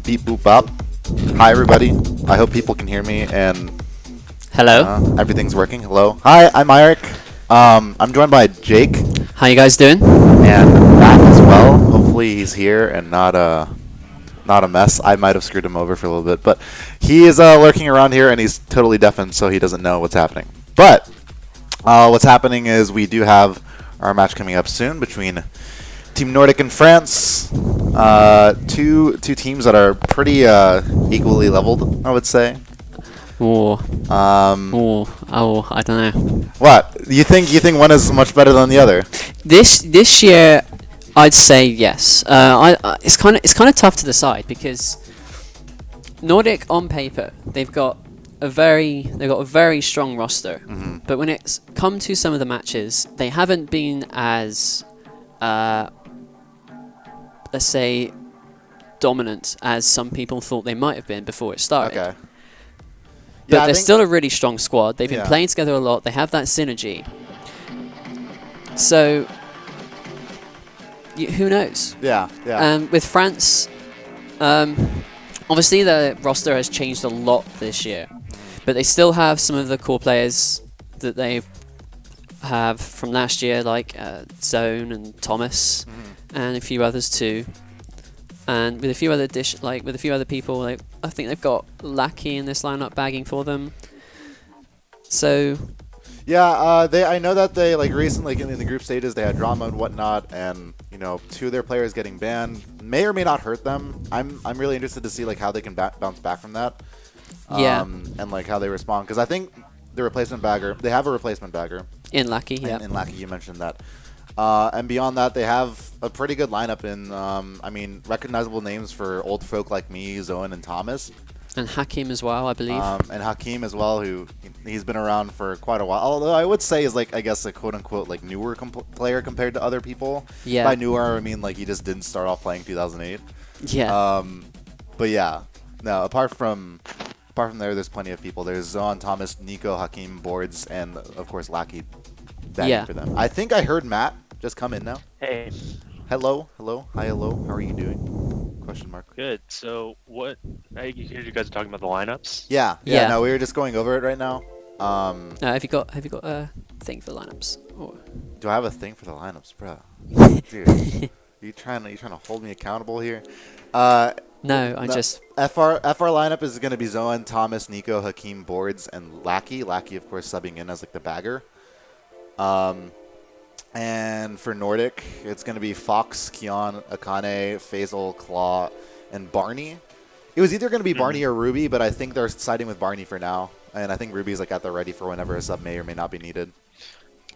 Beep boop bop. Hi everybody. I hope people can hear me and hello. Everything's working. Hello. Hi, I'm Eric. I'm joined by Jake. How you guys doing? And Matt as well. Hopefully he's here and not a mess. I might have screwed him over for a little bit, but he is lurking around here and he's totally deafened, so he doesn't know what's happening. But what's happening is we do have our match coming up soon between Team Nordic and France. Two teams that are pretty equally leveled, I would say. I don't know. What? You think one is much better than the other? This year, I'd say yes. It's kind of tough to decide because Nordic on paper they've got a very strong roster, but when it's come to some of the matches, they haven't been as let's say dominant as some people thought they might have been before it started. Okay. But they're still a really strong squad. They've been playing together a lot. They have that synergy. So, who knows? Yeah. With France, obviously the roster has changed a lot this year, but they still have some of the core players that they have from last year, like Zone and Thomas, and a few others too. And with a few other people, like I think they've got Lackey in this lineup bagging for them. So yeah, I know that they recently in the group stages they had drama and whatnot, and two of their players getting banned may or may not hurt them. I'm really interested to see how they can bounce back from that. And how they respond, because I think they have a replacement bagger in Lackey. Yeah, in Lackey you mentioned that. And beyond that, they have a pretty good lineup in, recognizable names for old folk like me, Zoan, and Thomas. And Hakim as well, I believe. And Hakim as well, who he's been around for quite a while. Although I would say is a quote-unquote newer player compared to other people. Yeah. By newer, I mean he just didn't start off playing 2008. Yeah. But yeah, no. Apart from there, there's plenty of people. There's Zoan, Thomas, Nico, Hakim, Boards, and of course Lackey. For them. I think I heard Matt just come in now. Hey. Hello. Hi, hello. How are you doing? Question mark. Good. So what? I hear you guys are talking about the lineups. Yeah. No, we were just going over it right now. Have you got a thing for the lineups? Or? Do I have a thing for the lineups, bro? Dude, you trying to hold me accountable here? No, just FR lineup is going to be Zoan, Thomas, Nico, Hakim, Boards, and Lackey. Lackey, of course, subbing in as the bagger. And for Nordic, it's going to be Fox, Kion, Akane, Faisal, Claw, and Barney. It was either going to be Barney or Ruby, but I think they're siding with Barney for now. And I think Ruby's at the ready for whenever a sub may or may not be needed.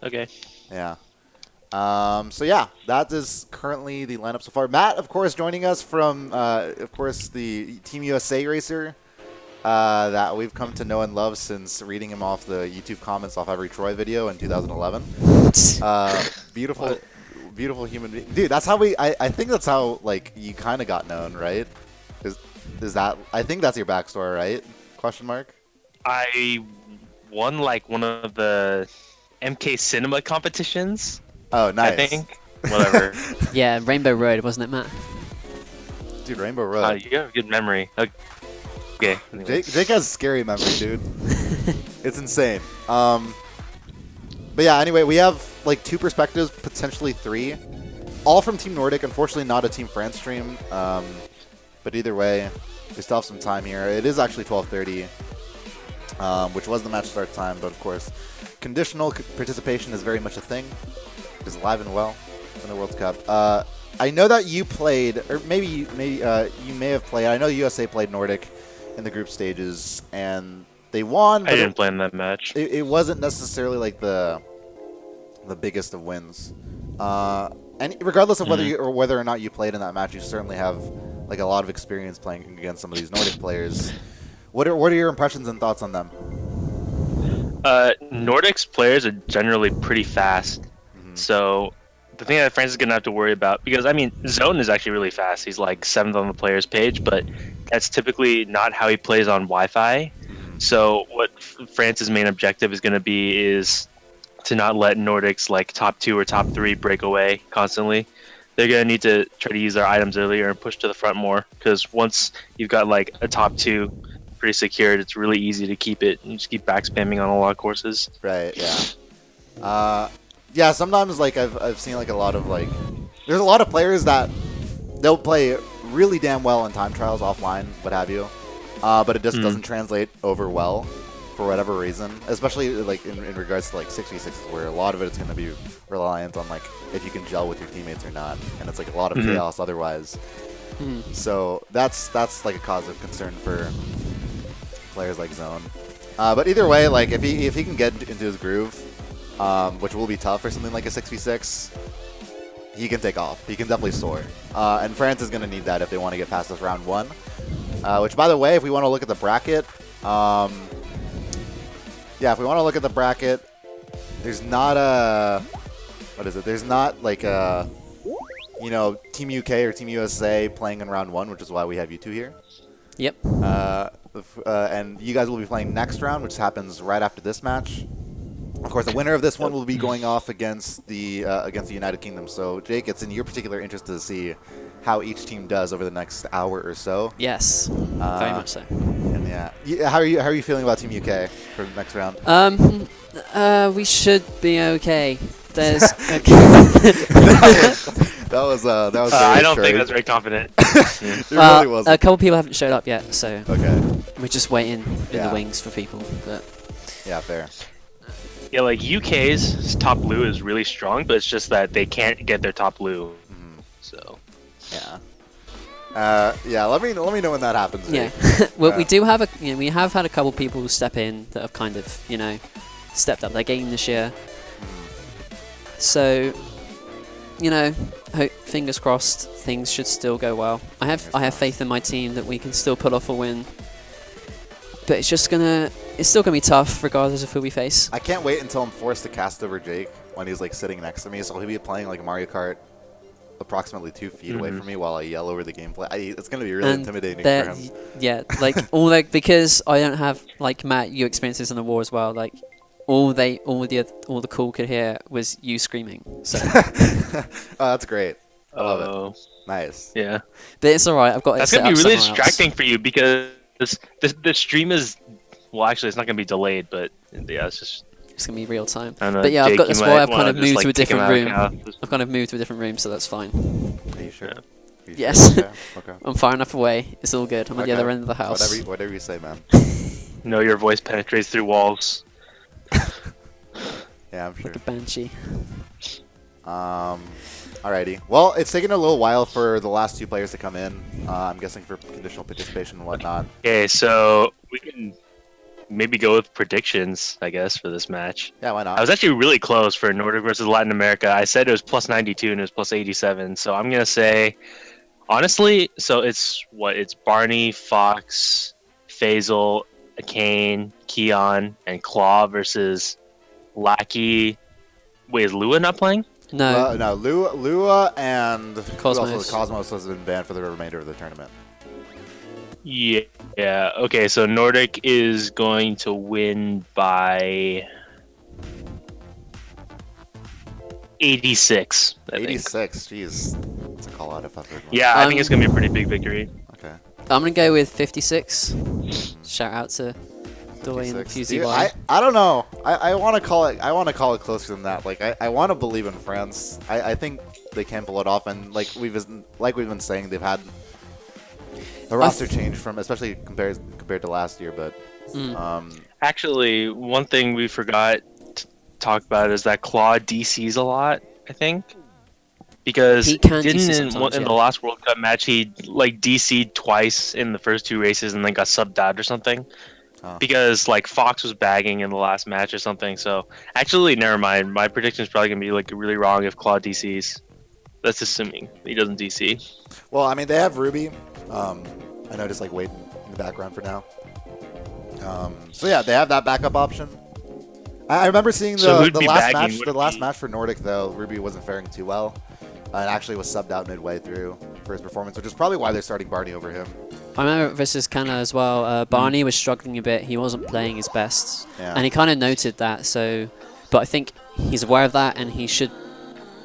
Okay. Yeah. So yeah, that is currently the lineup so far. Matt, of course, joining us from, of course, the Team USA racer. That we've come to know and love since reading him off the YouTube comments off every Troy video in 2011. Beautiful human being. Dude, that's how I think that's how, you kind of got known, right? Is that, I think that's your backstory, right? Question mark? I won, one of the MK Cinema competitions. Oh, nice. I think. Whatever. Yeah, Rainbow Road, wasn't it, Matt? Dude, Rainbow Road. You have a good memory. Okay. Jake has scary memory, dude. It's insane. But yeah, anyway, we have two perspectives, potentially three. All from Team Nordic. Unfortunately, not a Team France stream. But either way, we still have some time here. It is actually 12:30, which was the match start time. But of course, conditional participation is very much a thing. It's alive and well in the World Cup. I know that you played, or maybe you may have played. I know USA played Nordic in the group stages, and they won. I didn't play in that match. It wasn't necessarily the biggest of wins. And regardless of whether or not you played in that match, you certainly have a lot of experience playing against some of these Nordic players. What are your impressions and thoughts on them? Nordic's players are generally pretty fast, so the thing that France is gonna have to worry about, because Zone is actually really fast. He's 7th on the players page, but that's typically not how he plays on Wi-Fi. So what France's main objective is going to be is to not let Nordic's top 2 or top 3 break away constantly. they're gonna need to try to use their items earlier and push to the front more. Because once you've got like a top 2 pretty secured, it's really easy to keep it and just keep back spamming on a lot of courses. Right. Yeah. Yeah. Sometimes like I've seen like a lot of like there's a lot of players that they'll play really damn well in time trials offline, what have you, but it just doesn't translate over well for whatever reason. Especially like in regards to like 6v6s, where a lot of it is going to be reliant on like if you can gel with your teammates or not, and it's like a lot of chaos otherwise. So that's like a cause of concern for players like Zone. But either way, like if he can get into his groove, which will be tough for something like a 6v6, he can take off. He can definitely soar. And France is going to need that if they want to get past this round 1. Which, by the way, if we want to look at the bracket, yeah, if we want to look at the bracket, there's not a, what is it? There's not like a, you know, Team UK or Team USA playing in round 1, which is why we have you two here. Yep. And you guys will be playing next round, which happens right after this match. Of course, the winner of this one will be going off against the United Kingdom. So, Jake, it's in your particular interest to see how each team does over the next hour or so. Yes, very much so. And yeah, how are you feeling about Team UK for the next round? We should be okay. There's that was very I don't think straight. that's very confident. It really wasn't. a couple people haven't showed up yet, so Okay. we're just waiting in Yeah. the wings for people. But Yeah, fair. Yeah, like UK's top blue is really strong, but it's just that they can't get their top blue. So Yeah. Yeah. Let me know when that happens. yeah, Jake. well, we do have we have had a couple people step in that have kind of stepped up their game this year. So, fingers crossed, things should still go well. I have faith in my team that we can still pull off a win. But it's still gonna be tough regardless of who we face. I can't wait until I'm forced to cast over Jake when he's like sitting next to me, so he'll be playing like Mario Kart approximately 2 feet away from me while I yell over the gameplay. It's gonna be really intimidating for him. Yeah, because I don't have like Matt, you experience this in the war as well. Like all the call could hear was you screaming. So Oh, that's great. I love it. Nice. Yeah. but it's alright. I've got That's it going to set be really up somewhere else. distracting for you because the stream is, well, actually, it's not going to be delayed, but yeah, it's just. It's gonna be real time. I don't know, But yeah, Jake, I've got you this might why I've kind wanna of just, moved like, to a take him different out room. of I've kind of moved to a different room, so that's fine. Are you sure? Yeah. Are you Yes. sure? Okay. I'm far enough away. It's all good. I'm at the Okay. other end of the house. Whatever you say, man. No, your voice penetrates through walls. Yeah, I'm sure. Like a banshee. Alrighty. Well, it's taken a little while for the last 2 players to come in. I'm guessing for conditional participation and whatnot. Okay, so we can maybe go with predictions, I guess, for this match. Yeah, why not? I was actually really close for Nordic versus Latin America. I said it was plus 92 and it was plus 87. So I'm going to say, honestly, so it's Barney, Fox, Faisal, Kane, Keon, and Claw versus Lackey. Wait, is Lua not playing? No. No, Lua and Cosmos. Cosmos has been banned for the remainder of the tournament. Yeah. Okay, so Nordic is going to win by 86. I think. 86. Jeez, that's a call out if I've heard one. Yeah, I think it's gonna be a pretty big victory. Okay. I'm gonna go with 56. Shout out to Doy and 56. Fusey Dude, Y. I don't know. I want to call it. I want to call it closer than that. Like I want to believe in France. I think they can pull it off. And like we've been saying, they've had the roster change from, especially compared to last year. But Actually, one thing we forgot to talk about is that Claw DCs a lot, I think. Because He can didn't DC in sometimes, the yeah. last World Cup match he like DC'd twice in the first 2 races and then got subbed out or something. Oh. Because like Fox was bagging in the last match or something. So actually, never mind. My prediction is probably gonna be like really wrong if Claw DCs. That's assuming he doesn't DC. well, I mean they have Ruby. I know, just like waiting in the background for now. So yeah, they have that backup option. I remember seeing So who'd the be last bagging? match. Would The it last be- match for Nordic though, Ruby wasn't faring too well, and actually was subbed out midway through for his performance, which is probably why they're starting Barney over him. I remember versus Kana as well. Barney was struggling a bit. He wasn't playing his best, Yeah. and he kind of noted that. So, but I think he's aware of that, and he should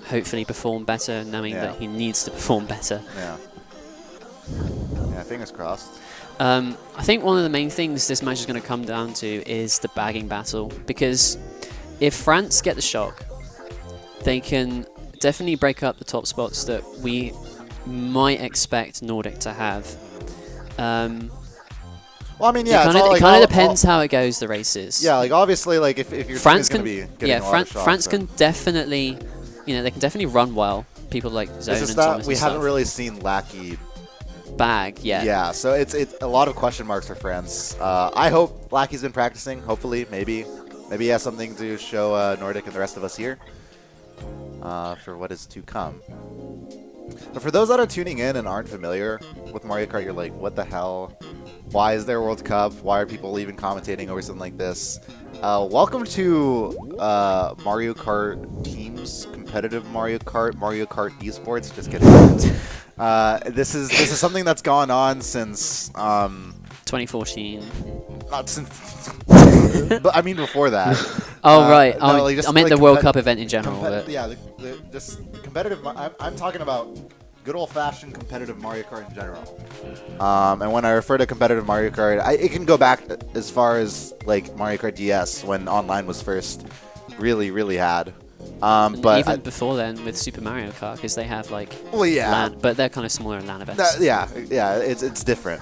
hopefully perform better, knowing Yeah. that he needs to perform better. Yeah. Yeah, fingers crossed. I think one of the main things this match is going to come down to is the bagging battle, because if France get the shock, they can definitely break up the top spots that we might expect Nordic to have. Well, I mean, yeah, it kind of depends how it goes, the races. Yeah, like obviously, like if your France team is can, going to be getting a lot of shots, France can definitely, they can definitely run well. People like Zone it's just and that Thomas we and haven't stuff. really seen Lackey. Bag, yeah. Yeah, so it's a lot of question marks for France. I hope Lackey's been practicing. Hopefully, maybe he has something to show Nordic and the rest of us here for what is to come. But for those that are tuning in and aren't familiar with Mario Kart, you're like, what the hell? Why is there a World Cup? Why are people even commentating over something like this? Welcome to Mario Kart Teams, competitive Mario Kart esports. Just kidding. This is something that's gone on since 2014. not since, but I mean before that. Oh right, no, like, just I meant like the World Cup event in general. But Yeah, just competitive. I'm talking about good old-fashioned competitive Mario Kart in general. And when I refer to competitive Mario Kart, it can go back as far as like Mario Kart DS when online was first really had. But even before then with Super Mario Kart, because they have like yeah, LAN, but they're kind of smaller LAN events. yeah, it's different.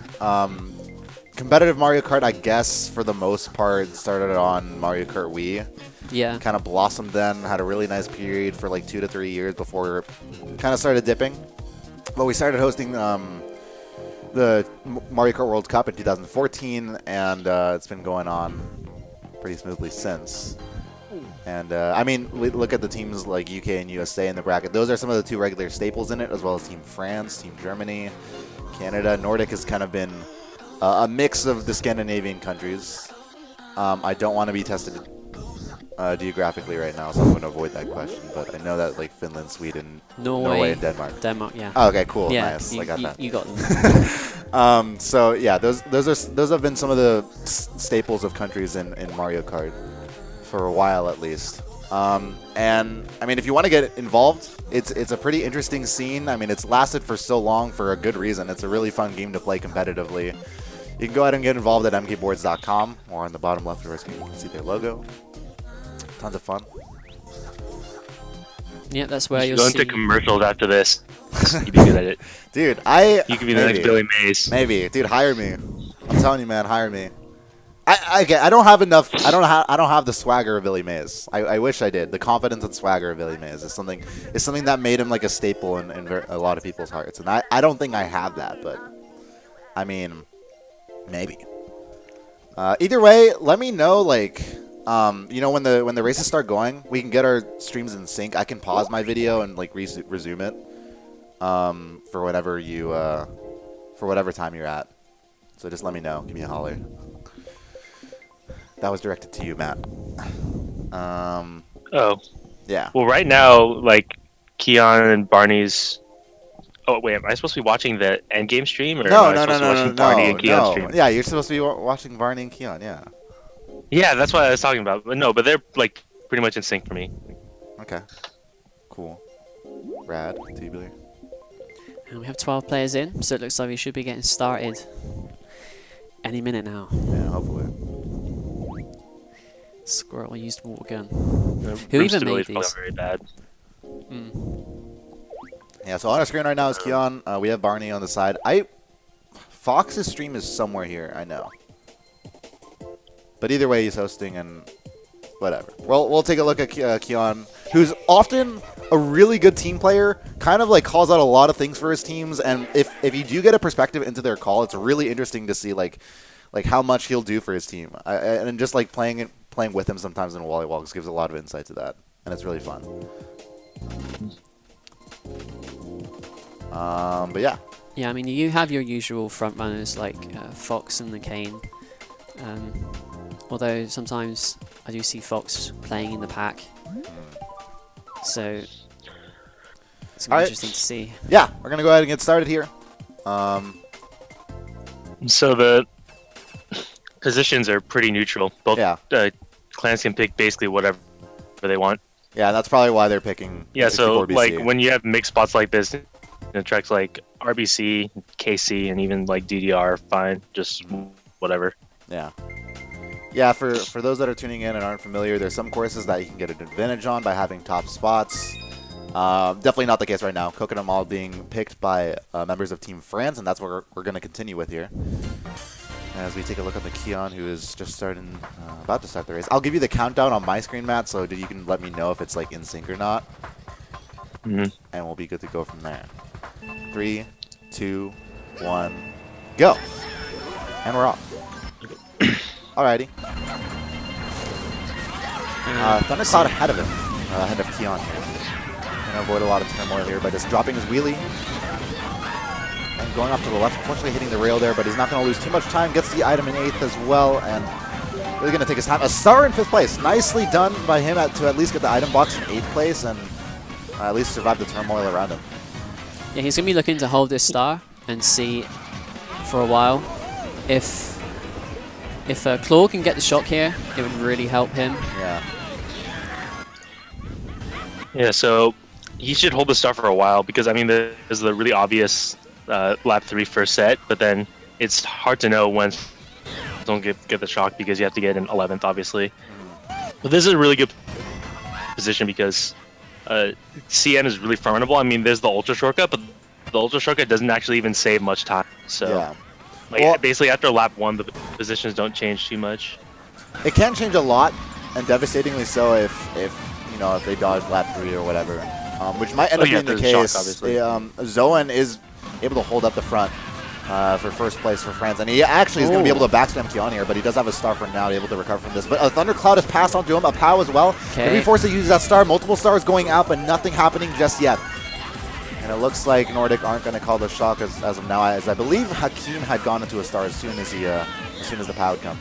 Competitive Mario Kart, I guess, for the most part, started on Mario Kart Wii. Yeah. Kind of blossomed then, had a really nice period for like 2 to 3 years before it kind of started dipping. But we started hosting the Mario Kart World Cup in 2014, and it's been going on pretty smoothly since. And I mean, we look at the teams like UK and USA in the bracket. Those are some of the 2 regular staples in it, as well as Team France, Team Germany, Canada. Nordic has kind of been a mix of the Scandinavian countries. I don't want to be tested geographically right now, so I'm going to avoid that question. But I know that like Finland, Sweden, Norway and Denmark. Denmark, yeah. Oh, okay, cool, Yeah, nice. I got that. You got them. So yeah, those have been some of the staples of countries in Mario Kart for a while at least. And I mean, if you want to get involved, it's a pretty interesting scene. I mean, it's lasted for so long for a good reason. It's a really fun game to play competitively. You can go ahead and get involved at mkboards.com, or on the bottom left of our screen you can see their logo. Tons of fun. Yeah, that's where you'll Go see. into commercials after this. You'd be good at it. Dude, You could be the next Billy Mays. Maybe, dude, hire me. I'm telling you, man, hire me. I don't have enough. I don't have the swagger of Billy Mays. I wish I did. The confidence and swagger of Billy Mays is something that made him like a staple in a lot of people's hearts. And I don't think I have that, but I mean, maybe. Either way, let me know. Like, when the races start going, we can get our streams in sync. I can pause my video and like resume it. For whatever time you're at. So just let me know. Give me a holler. That was directed to you, Matt. Oh. Yeah. Well, right now, like, Keon and Barney's... Oh, wait, am I supposed to be watching the endgame stream? Or No. am I supposed to be watching Barney and Keon stream? Yeah, you're supposed to be watching Barney and Keon, yeah. Yeah, that's what I was talking about. But no, but they're, like, pretty much in sync for me. Okay. Cool. Rad. Tubular. And we have 12 players in, so it looks like we should be getting started any minute now. Yeah, hopefully. Squirrel used water gun. The Who room even stability's made probably these? very bad. Yeah, so on our screen right now is Keon. We have Barney on the side. Fox's stream is somewhere here, I know. But either way, he's hosting and whatever. Well, we'll take a look at Keon, who's often a really good team player, kind of like calls out a lot of things for his teams. And if you do get a perspective into their call, it's really interesting to see like how much he'll do for his team. And just like playing with him sometimes in volleyball just gives a lot of insight to that, and it's really fun. But yeah. Yeah, I mean, you have your usual front runners like Fox and the Kane. Although sometimes I do see Fox playing in the pack. So it's gonna be interesting to see. Yeah, we're going to go ahead and get started here. So the positions are pretty neutral. Both Yeah. clans can pick basically whatever they want. Yeah, that's probably why they're picking. Yeah, so 64BC. like when you have mixed spots like this, it tracks like RBC, KC, and even like DDR. Fine, just whatever. Yeah. Yeah, for those that are tuning in and aren't familiar, there's some courses that you can get an advantage on by having top spots. Definitely not the case right now. Coconut Mall being picked by members of Team France, and that's what we're going to continue with here. As we take a look at the Keon, who is just about to start the race. I'll give you the countdown on my screen, Matt, so you can let me know if it's like in sync or not. And we'll be good to go from there. 3, 2, 1, go. And we're off. Alrighty. Thundercloud ahead of him, ahead of Keon here. Gonna avoid a lot of turmoil here by just dropping his wheelie. And going off to the left, unfortunately hitting the rail there, but he's not going to lose too much time. Gets the item in 8th as well, and really going to take his time. A star in 5th place. Nicely done by him to at least get the item box in 8th place and at least survive the turmoil around him. Yeah, he's going to be looking to hold this star and see for a while if Claw can get the shock here, it would really help him. Yeah. Yeah, so he should hold the star for a while because, I mean, there's the really obvious lap 3 first set, but then it's hard to know when don't get the shock because you have to get in 11th, obviously. But this is a really good position because CN is really formidable. I mean, there's the Ultra Shortcut, but the Ultra Shortcut doesn't actually even save much time. So, yeah. like, Well, basically after lap 1, the positions don't change too much. it can change a lot, and devastatingly so if they dodge lap 3 or whatever, which might end up being the case. Zoan is able to hold up the front for first place for France, and he actually is going to be able to backspam Keon here, but he does have a star for now, able to recover from this. But a Thundercloud is passed on to him, a POW as well. Going to be forced to use that star. Multiple stars going out, but nothing happening just yet. And it looks like Nordic aren't going to call the shock as of now, as I believe Hakeem had gone into a star as soon as the POW had come.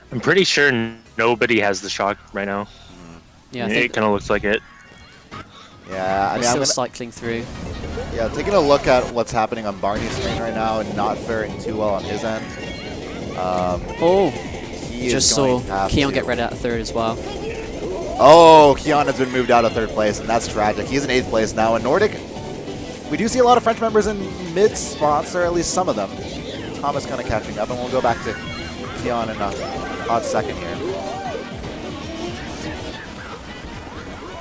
I'm pretty sure nobody has the shock right now. Yeah, I it think kind of looks like it. Yeah, I mean, he's still cycling through. Yeah, taking a look at what's happening on Barney's screen right now and not faring too well on his end. He just saw Keon get red out of 3rd as well. Oh, Keon has been moved out of 3rd place, and that's tragic. He's in 8th place now. And Nordic, we do see a lot of French members in mid spots, or at least some of them. Thomas kind of catching up, and we'll go back to Keon in a hot second here.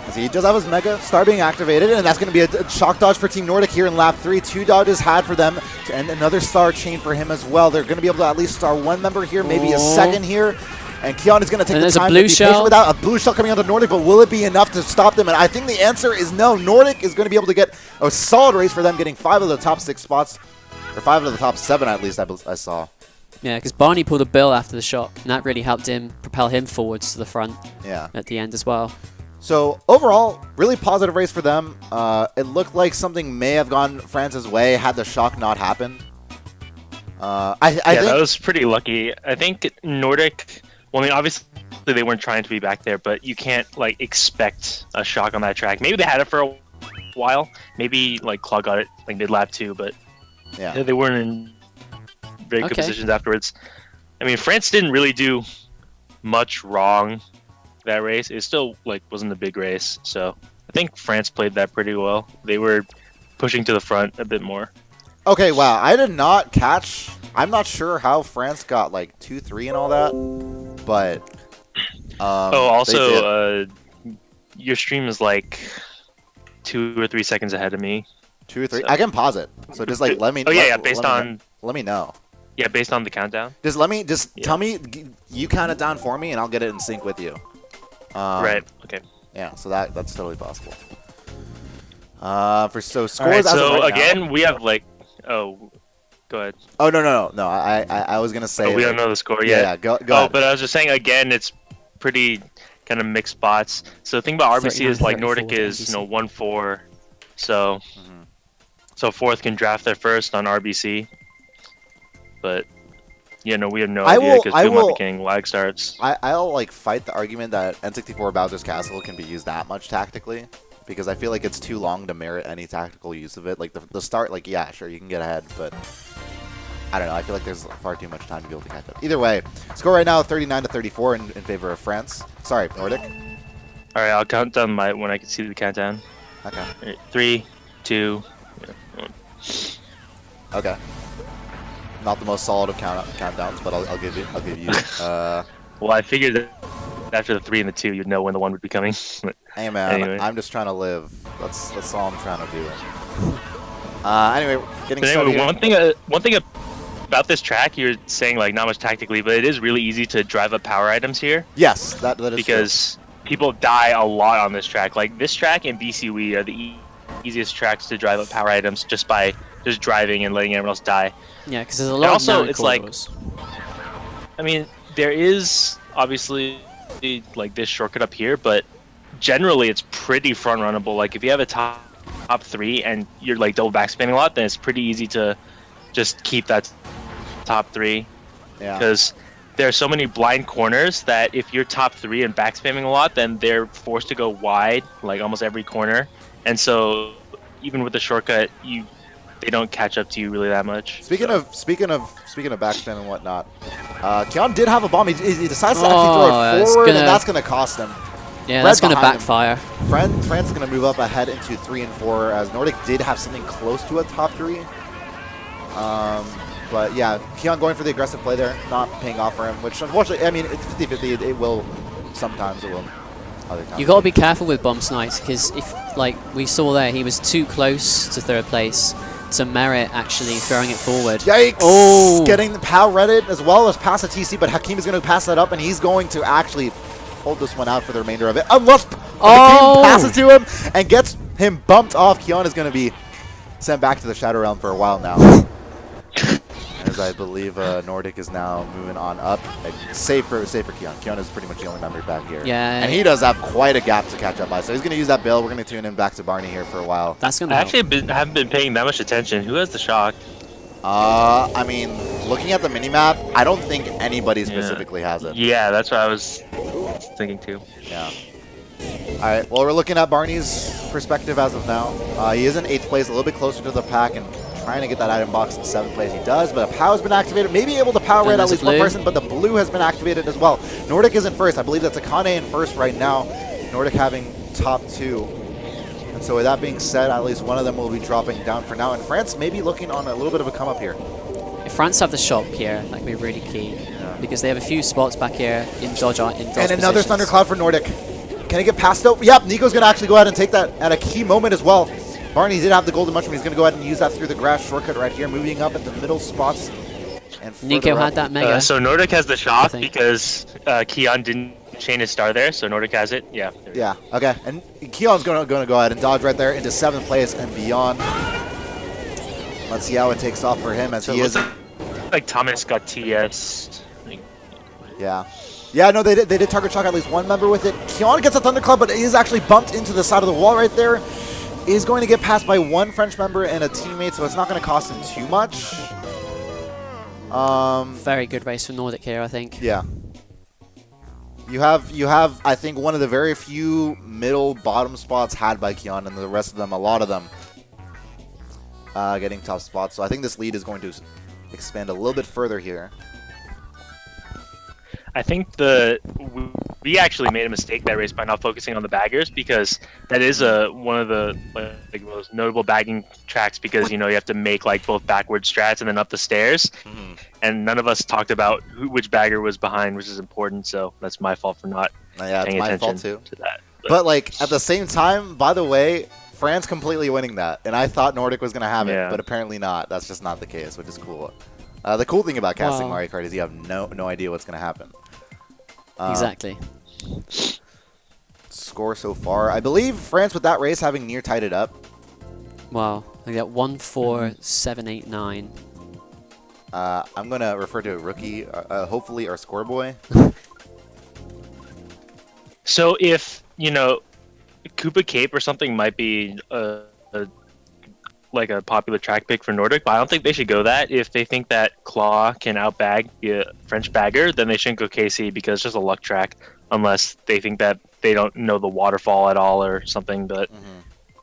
As he does have his Mega Star being activated, and that's going to be a shock dodge for Team Nordic here in lap 3. 2 dodges had for them, and another star chain for him as well. They're going to be able to at least star 1 member here, maybe a second here. And Keon is going to take the time to be patient without a blue shell coming onto Nordic, but will it be enough to stop them? And I think the answer is no. Nordic is going to be able to get a solid race for them, getting 5 of the top 6 spots, or 5 of the top 7 at least, I saw. Yeah, because Barney pulled a bill after the shock, and that really helped him propel him forwards to the front at the end as well. So overall, really positive race for them. It looked like something may have gone France's way had the shock not happened. I think that was pretty lucky. I think Nordic, well, I mean, obviously they weren't trying to be back there, but you can't like expect a shock on that track. Maybe they had it for a while. Maybe like Claw got it like mid lap 2, but yeah, they weren't in very good positions afterwards. I mean, France didn't really do much wrong that race. It still like wasn't a big race, so I think France played that pretty well. They were pushing to the front a bit more. Okay, wow, I did not catch. I'm not sure how France got like 2-3 and all that, but also your stream is like 2 or 3 seconds ahead of me. 2 or 3. So. I can pause it. So just like let me. Let me know. Yeah, based on the countdown. Tell me. You count it down for me, and I'll get it in sync with you. Right. Okay. Yeah. So that's totally possible. Scores. Right, as so of right again, now, we have like. Oh, go ahead. Oh no. I was gonna say. We don't know the score yet. Yeah. Go ahead. But I was just saying again, it's pretty kind of mixed spots. So the thing about RBC is like Nordic is 1-4, so so 4th can draft their first on RBC. But we have no idea because people might be getting lag starts. I'll like fight the argument that N64 Bowser's Castle can be used that much tactically, because I feel like it's too long to merit any tactical use of it. Like the start, like yeah, sure you can get ahead, but I don't know. I feel like there's far too much time to be able to catch up. Either way, score right now 39-34 in favor of France. Sorry, Nordic. All right, I'll count down when I can see the countdown. Okay. All right, 3, 2, 1. Okay. Not the most solid of countdowns, but I'll give you. Well, I figured that after the 3 and the 2, you'd know when the 1 would be coming. Hey man, Anyway. I'm just trying to live. That's all I'm trying to do. Anyway, getting But started. anyway, Here. one thing about this track, you're saying like not much tactically, but it is really easy to drive up power items here. Yes, that is Because people die a lot on this track. Like this track and BCW are the easiest tracks to drive up power items just by just driving and letting everyone else die. Yeah, because there's a lot also, of it's like- corridors. I mean, there is obviously like this shortcut up here, but generally it's pretty front runnable. Like if you have a top 3 and you're like double backspinning a lot, then it's pretty easy to just keep that top 3. Yeah. Because there are so many blind corners that if you're top 3 and backspamming a lot, then they're forced to go wide like almost every corner, and so even with the shortcut, they don't catch up to you really that much. Speaking of backspin and whatnot, Kion did have a bomb. He decides to actually throw it that's forward, gonna- and that's going to cost him. Yeah, Red that's going to behind him. backfire. France is going to move up ahead into 3 and 4, as Nordic did have something close to a top 3. But yeah, Kion going for the aggressive play there, not paying off for him, which unfortunately, I mean, it's 50-50. It will, sometimes it will, other times. You got to be careful with bomb snipes, because if, like we saw there, he was too close to third place to merit actually throwing it forward. Yikes! Oh. Getting the POW Reddit as well as pass a TC, but Hakim is going to pass that up, and he's going to actually hold this one out for the remainder of it. Unless Hakim passes to him and gets him bumped off, Kion is going to be sent back to the Shadow Realm for a while now. As I believe Nordic is now moving on up. Save for Kion. Kion is pretty much the only member back here. Yeah. And he does have quite a gap to catch up by, so he's going to use that build. We're going to tune him back to Barney here for a while. That's going I to actually haven't been paying that much attention. Who has the shock? I mean, looking at the minimap, I don't think anybody Yeah. specifically has it. Yeah, that's what I was thinking too. Yeah. All right. Well, we're looking at Barney's perspective as of now. He is in 8th place, a little bit closer to the pack, and trying to get that item box in 7th place. He does, but a POW has been activated. Maybe able to POW red at there's a least one blue. person, but the blue has been activated as well. Nordic is in first. I believe that's Akane in first right now. Nordic having top 2. And so with that being said, at least one of them will be dropping down for now. And France may be looking on a little bit of a come up here. If France have the shop here, that could be really key. Because they have a few spots back here in dodge And another positions. Thundercloud for Nordic. Can he get past though? Yep, Nico's going to actually go ahead and take that at a key moment as well. Barney did have the golden mushroom. He's going to go ahead and use that through the grass shortcut right here, moving up at the middle spots. And Nico further had up. that mega. So Nordic has the shock think. because Kion didn't chain his star there, so Nordic has it. Yeah. there we go. Yeah, okay. And Keon's going to go ahead and dodge right there into 7th place and beyond. Let's see how it takes off for him as So he it is. looks like Thomas got TS. Yeah. Yeah, no, they did target shock at least one member with it. Keon gets a Thunderclub, but is actually bumped into the side of the wall right there. Is going to get passed by one French member and a teammate, so it's not going to cost him too much. Very good race for Nordic here, I think. Yeah. You have I think one of the very few middle bottom spots had by Keon, and the rest of them, a lot of them, getting top spots. So I think this lead is going to expand a little bit further here. I think we actually made a mistake that race by not focusing on the baggers, because that is one of the like most notable bagging tracks, because you have to make like both backward strats and then up the stairs, and none of us talked about which bagger was behind, which is important. So that's my fault for not Yeah, it's paying my attention fault too. to that. But like at the same time, by the way, France completely winning that, and I thought Nordic was gonna have it, Yeah. but apparently not. That's just not the case, which is cool. The cool thing about casting Wow. Mario Kart is you have no idea what's gonna happen. Exactly. Score so far, I believe France with that race having near tied it up. Wow. They got 1, 4, 7, 8, 9. I'm gonna refer to a rookie, hopefully our score boy. So if Koopa Cape or something might be like a popular track pick for Nordic, but I don't think they should go that. If they think that Claw can outbag the French bagger, then they shouldn't go KC, because it's just a luck track, unless they think that they don't know the waterfall at all or something. But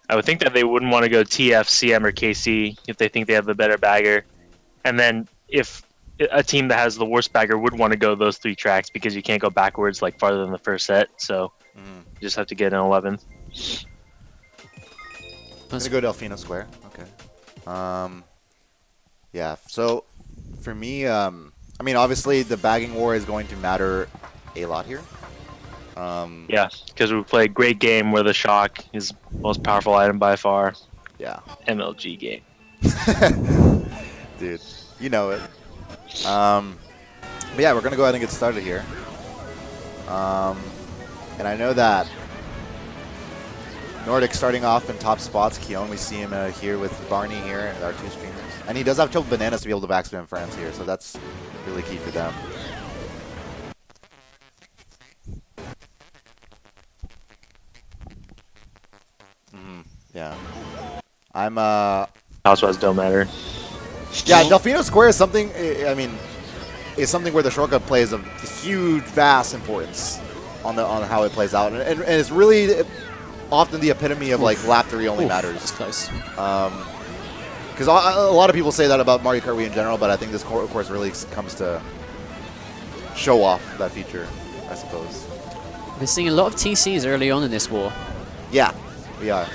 I would think that they wouldn't want to go TF, CM, or KC if they think they have the better bagger. And then if a team that has the worst bagger would want to go those 3 tracks because you can't go backwards like farther than the first set. So you just have to get an 11. I'm gonna go Delfino Square. Okay. Yeah. So for me, I mean, obviously the bagging war is going to matter a lot here. Yeah, because we play a great game where the shock is most powerful item by far. Yeah. MLG game. Dude, you know it. But yeah, we're gonna go ahead and get started here. And I know that Nordic starting off in top spots. Keon, we see him here with Barney here and our 2 streamers. And he does have 12 bananas to be able to backspam France here, so that's really key for them. Yeah. I'm Housewives don't matter. Yeah, Delfino Square is something, I mean, is something where the shortcut plays a huge, vast importance on how it plays out. And it's really often the epitome of like lap 3 only matters. That's close. Because a lot of people say that about Mario Kart Wii in general, but I think this course really comes to show off that feature, I suppose. We're seeing a lot of TCs early on in this war. Yeah, we are.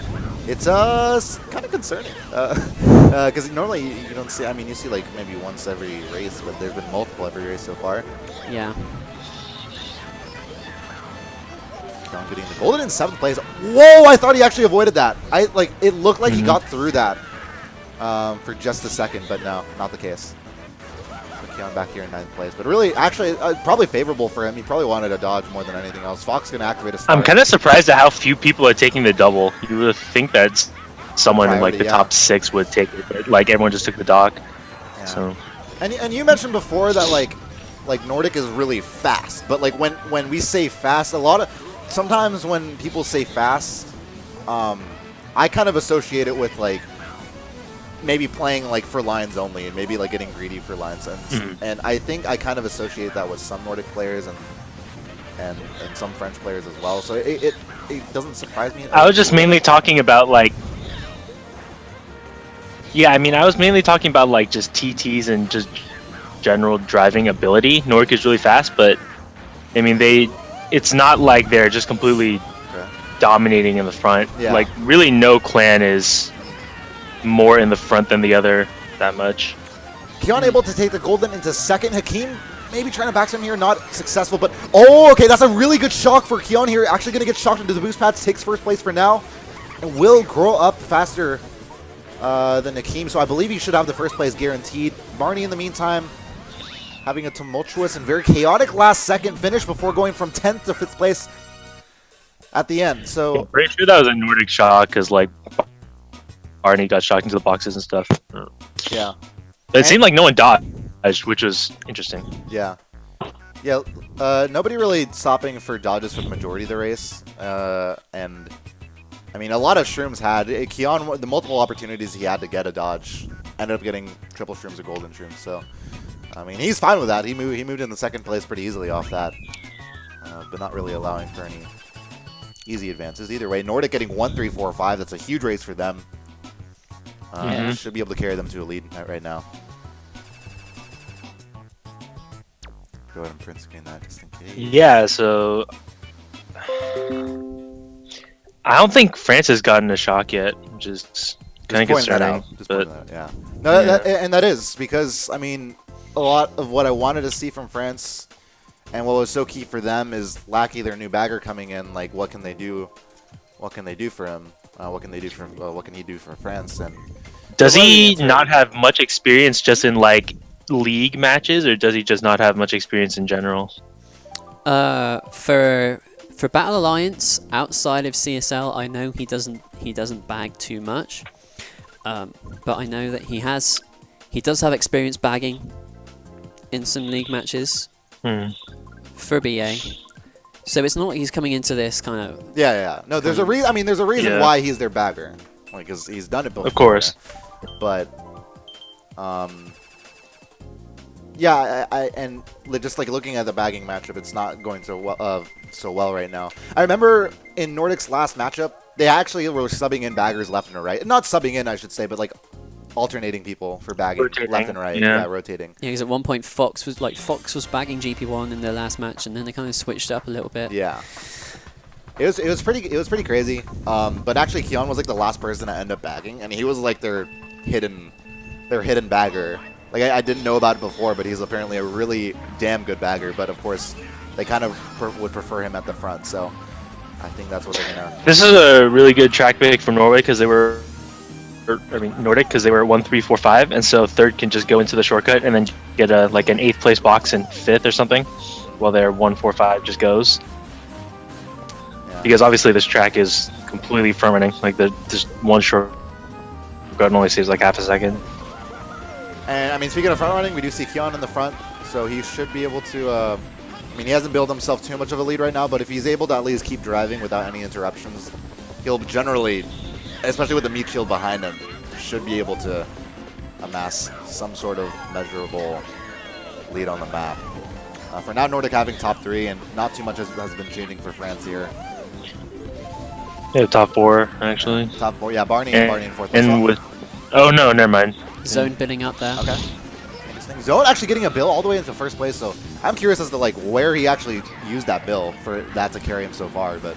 It's kind of concerning because normally you don't see. I mean, you see like maybe once every race, but there's been multiple every race so far. Yeah. John getting the golden in 7th place. Whoa! I thought he actually avoided that. It looked like he got through that for just a second, but no, not the case. Keon back here in 9th place, but really, actually, probably favorable for him. He probably wanted a dodge more than anything else. Fox gonna activate a star. I'm kind of surprised at how few people are taking the double. You would think that someone in like the top 6 would take it, but like everyone just took the dock. Yeah. So. And you mentioned before that like Nordic is really fast, but like when we say fast, sometimes when people say fast, I kind of associate it with like maybe playing like for lines only and maybe like getting greedy for lines, and I think I kind of associate that with some Nordic players and some French players as well. So it doesn't surprise me. I was just mainly talking about like, yeah, I mean I was mainly talking about like just TTs and just general driving ability. Nordic is really fast, but I mean it's not like they're just completely dominating in the front. Yeah. Like really no clan is more in the front than the other that much. Keon able to take the golden into 2nd. Hakeem maybe trying to backspam here, not successful, but oh, okay, that's a really good shock for Keon here. Actually going to get shocked into the boost pads, takes 1st place for now, and will grow up faster than Hakeem, so I believe he should have the 1st place guaranteed. Barney, in the meantime, having a tumultuous and very chaotic last second finish before going from 10th to 5th place at the end. So I'm pretty sure that was a Nordic shock because like Barney got shocked into the boxes and stuff. yeah. But it seemed like no one dodged, which was interesting. Yeah. Yeah, nobody really stopping for dodges for the majority of the race. And, I mean, a lot of shrooms had. Keon, the multiple opportunities he had to get a dodge, ended up getting triple shrooms or golden shrooms. So, I mean, he's fine with that. He moved in the 2nd place pretty easily off that, but not really allowing for any easy advances. Either way, Nordic getting 1, 3, 4, 5. That's a huge race for them. Should be able to carry them to a lead right now. Go ahead and print screen that just in case. Yeah, so I don't think France has gotten a shock yet, which is kind of concerning. But yeah, no, yeah. And that is because I mean, a lot of what I wanted to see from France, and what was so key for them is Lackey, their new bagger coming in. Like, what can they do? What can they do for him? What can they do for? What can he do for France? And does he not have much experience just in like league matches, or does he just not have much experience in general? For Battle Alliance outside of CSL, I know he doesn't bag too much, but I know that he does have experience bagging in some league matches for BA. So it's not like he's coming into this kind of... Yeah. No, there's a reason. I mean, there's a reason why he's their bagger. Like, because he's done it before. Of course. But, yeah, and just like looking at the bagging matchup, it's not going so well right now. I remember in Nordic's last matchup, they actually were subbing in baggers left and right. Not subbing in, I should say, but like alternating people for bagging Rotating, left and right. yeah. Rotating. Yeah, because at one point Fox was bagging GP1 in their last match, and then they kind of switched up a little bit. Yeah. It was pretty crazy. But actually, Keon was like the last person to end up bagging, and he was like their hidden bagger. Like I didn't know about it before, but he's apparently a really damn good bagger. But of course, they kind of would prefer him at the front. So I think that's what they're gonna. This is a really good track pick from Norway because they were, Nordic because they were 1, 3, 4, 5, and so third can just go into the shortcut and then get a like an 8th place box in 5th or something, while their 1, 4, 5 just goes. Yeah. Because obviously this track is completely fermenting. Like just one shortcut only saves like half a second. And I mean, speaking of front running, we do see Keon in the front, so he should be able to. I mean, he hasn't built himself too much of a lead right now, but if he's able to at least keep driving without any interruptions, he'll generally, especially with the meat shield behind him, should be able to amass some sort of measurable lead on the map. For now, Nordic having top 3, and not too much has been changing for France here. Yeah, top 4 actually. Top 4, yeah, Barney in 4th. And with, oh no, never mind. Zone bidding up there. Okay. Interesting. Zone actually getting a bill all the way into first place, so I'm curious as to like where he actually used that bill for that to carry him so far, but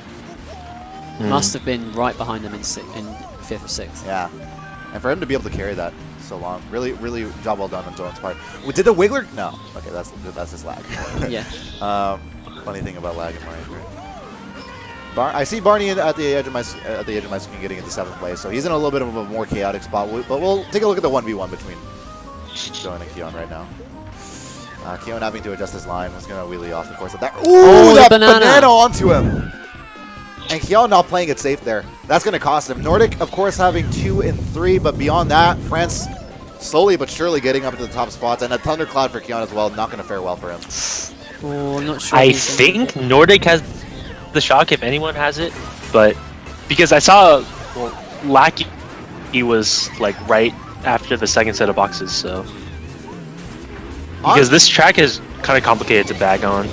Must have been right behind them in 5th or 6th. yeah. And for him to be able to carry that so long, really job well done on Zone's part. Did the Wiggler? No. Okay, that's his lag. Yeah. Funny thing about lag in Mario Kart. I see Barney at the edge of my screen getting into 7th place, so he's in a little bit of a more chaotic spot. But we'll take a look at the 1v1 between Zone and Keon right now. Keon having to adjust his line, was going to wheelie off the course of that. Ooh, that banana onto him! And Keon not playing it safe there. That's going to cost him. Nordic, of course, having 2 and 3, but beyond that, France slowly but surely getting up into the top spots, and a Thundercloud for Keon as well. Not going to fare well for him. Oh, I'm not sure. I think Nordic has the shock if anyone has it, but because I saw Lackey, he was like right after the second set of boxes, so because this track is kind of complicated to bag on.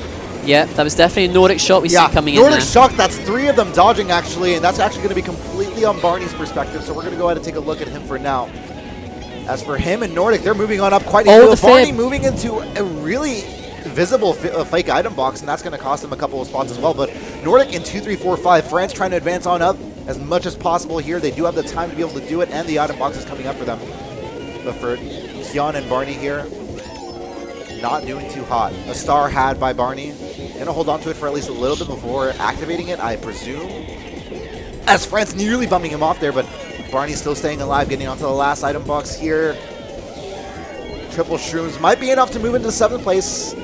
Yeah, that was definitely a Nordic shot we see coming in Nordic there. shock, that's 3 of them dodging actually, and that's actually going to be completely on Barney's perspective, so we're going to go ahead and take a look at him for now. As for him and Nordic, they're moving on up quite a bit. Barney moving into a really visible fake item box, and that's going to cost him a couple of spots as well. But Nordic in 2, 3, 4, 5. France trying to advance on up as much as possible here. They do have the time to be able to do it, and the item box is coming up for them. But for Keon and Barney here, not doing too hot. A star had by Barney. Going to hold on to it for at least a little bit before activating it, I presume. As France nearly bumping him off there, but Barney's still staying alive, getting onto the last item box here. Triple shrooms might be enough to move into 7th place.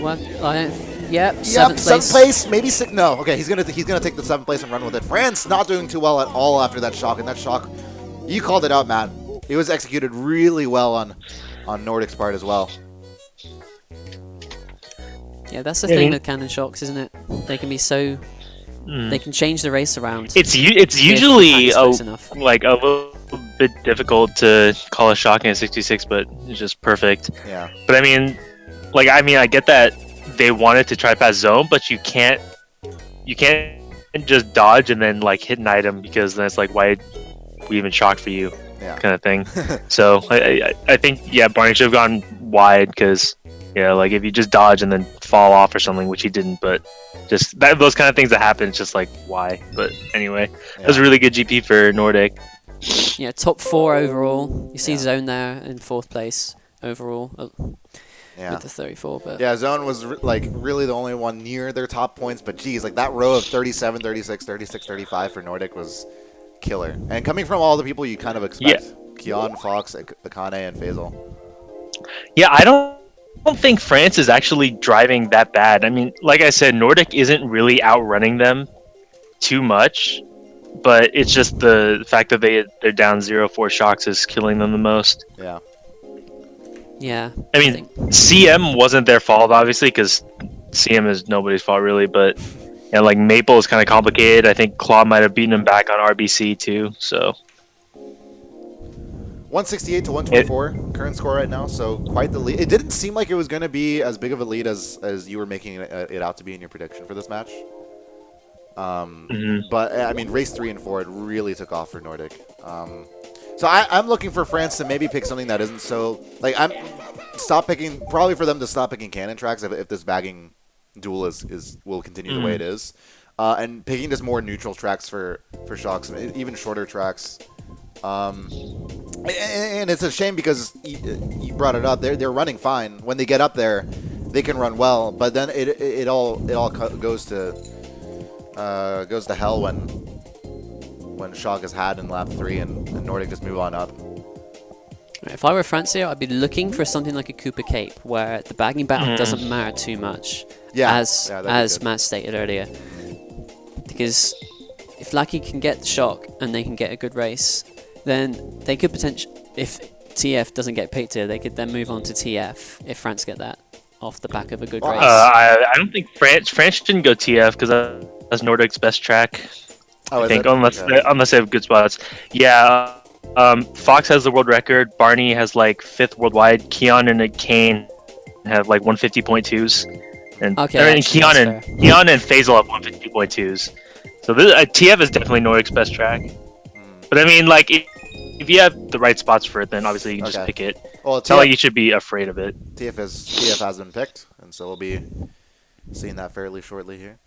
What? Yep, 7th place, maybe 6th. No, okay, he's gonna take the 7th place and run with it. France not doing too well at all after that shock, and that shock, you called it out, man. It was executed really well on Nordic's part as well. Yeah, that's the thing with cannon shocks, isn't it? They can be so. They can change the race around. It's usually a little bit difficult to call a shock in a 66, but it's just perfect. Yeah. But I mean, I get that they wanted to try past zone, but you can't just dodge and then like hit an item, because then it's like, why we even shocked for you, kind of thing. So I think Barney should have gone wide, because like if you just dodge and then fall off or something, which he didn't, but just those kind of things that happen, it's just like, why? But anyway, that was a really good GP for Nordic. Yeah, top 4 overall. You see Zone there in 4th place overall. With the 34, but yeah, Zone was really the only one near their top points, but geez, like that row of 37, 36, 36, 35 for Nordic was killer. And coming from all the people you kind of expect, Keon, Fox, Akane, and Faisal. Yeah, I don't think France is actually driving that bad. I mean, like I said, Nordic isn't really outrunning them too much, but it's just the fact that they're down 0-4 shocks is killing them the most. Yeah. Yeah. I mean, CM wasn't their fault, obviously, because CM is nobody's fault, really. But like Maple is kind of complicated. I think Claw might have beaten him back on RBC too. So 168 to 124 current score right now. So quite the lead. It didn't seem like it was going to be as big of a lead as you were making it out to be in your prediction for this match. But I mean, race 3 and 4, it really took off for Nordic. So I'm looking for France to maybe pick something that isn't so like probably for them to stop picking cannon tracks if this bagging duel will continue the way it is, and picking just more neutral tracks for shocks, even shorter tracks. And it's a shame because you brought it up. They're running fine when they get up there. They can run well, but then it all goes to hell when shock is had in lap 3 and Nordic just move on up. If I were France here, I'd be looking for something like a Cooper Cape, where the bagging battle doesn't matter too much, as Matt stated earlier. Because if Lucky can get the shock and they can get a good race, then they could potentially, if TF doesn't get picked here, they could then move on to TF if France get that off the back of a good race. I don't think France shouldn't go TF because that's Nordic's best track. I think unless they have good spots. Yeah. Fox has the world record. Barney has like 5th worldwide. Keon and Kane have like 150.2s, and Keon and Faisal have 150.2s. So this, TF is definitely Nordic's best track. But I mean, like if you have the right spots for it, then obviously you can just pick it. Well, it's not like you should be afraid of it. TF has been picked, and so we'll be seeing that fairly shortly here.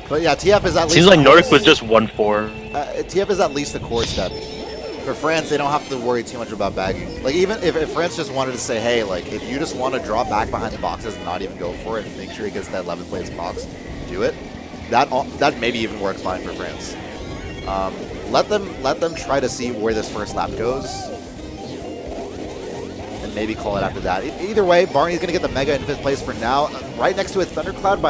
But yeah, TF is at least. Seems like Nordic was just 1-4. TF is at least a core step. For France, they don't have to worry too much about bagging. Like even if France just wanted to say, hey, like if you just want to drop back behind the boxes and not even go for it, and make sure he gets that 11th place box, do it. That maybe even works fine for France. Let them try to see where this first lap goes, and maybe call it after that. Either way, Barney's gonna get the mega in 5th place for now, right next to a Thundercloud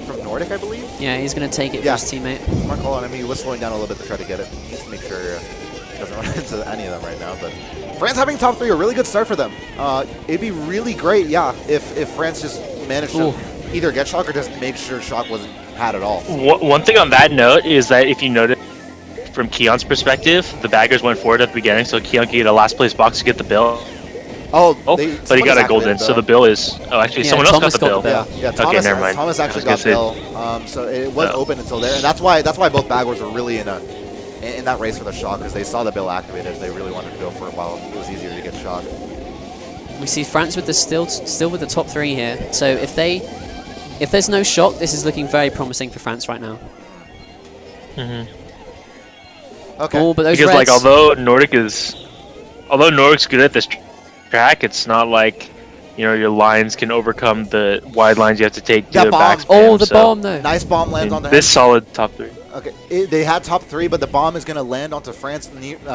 from Nordic, I believe. Yeah, he's going to take it to his teammate. Smart call on him. He was slowing down a little bit to try to get it, just to make sure he doesn't run into any of them right now. But France having top 3, a really good start for them. It'd be really great, if France just managed to either get shock or just make sure shock wasn't had at all. One thing on that note is that if you notice from Keon's perspective, the baggers went forward at the beginning, so Keon could get a last place box to get the bill. But he got a golden, so the bill is. Oh, actually, someone else got the bill. Yeah, Thomas, okay, never mind. Thomas actually got bill, so it was open until there, and that's why both baggers were really in that race for the shock, because they saw the bill activated. They really wanted to go for it while it was easier to get shock. We see France with the still with the top 3 here. So if there's no shock, this is looking very promising for France right now. Okay. Oh, but those because reds, like although Nordic's good at this track, it's not like your lines can overcome the wide lines you have to take to backspam. Oh, the bomb though. Nice bomb lands on the this solid top 3. Okay, they had top 3, but the bomb is going to land onto France,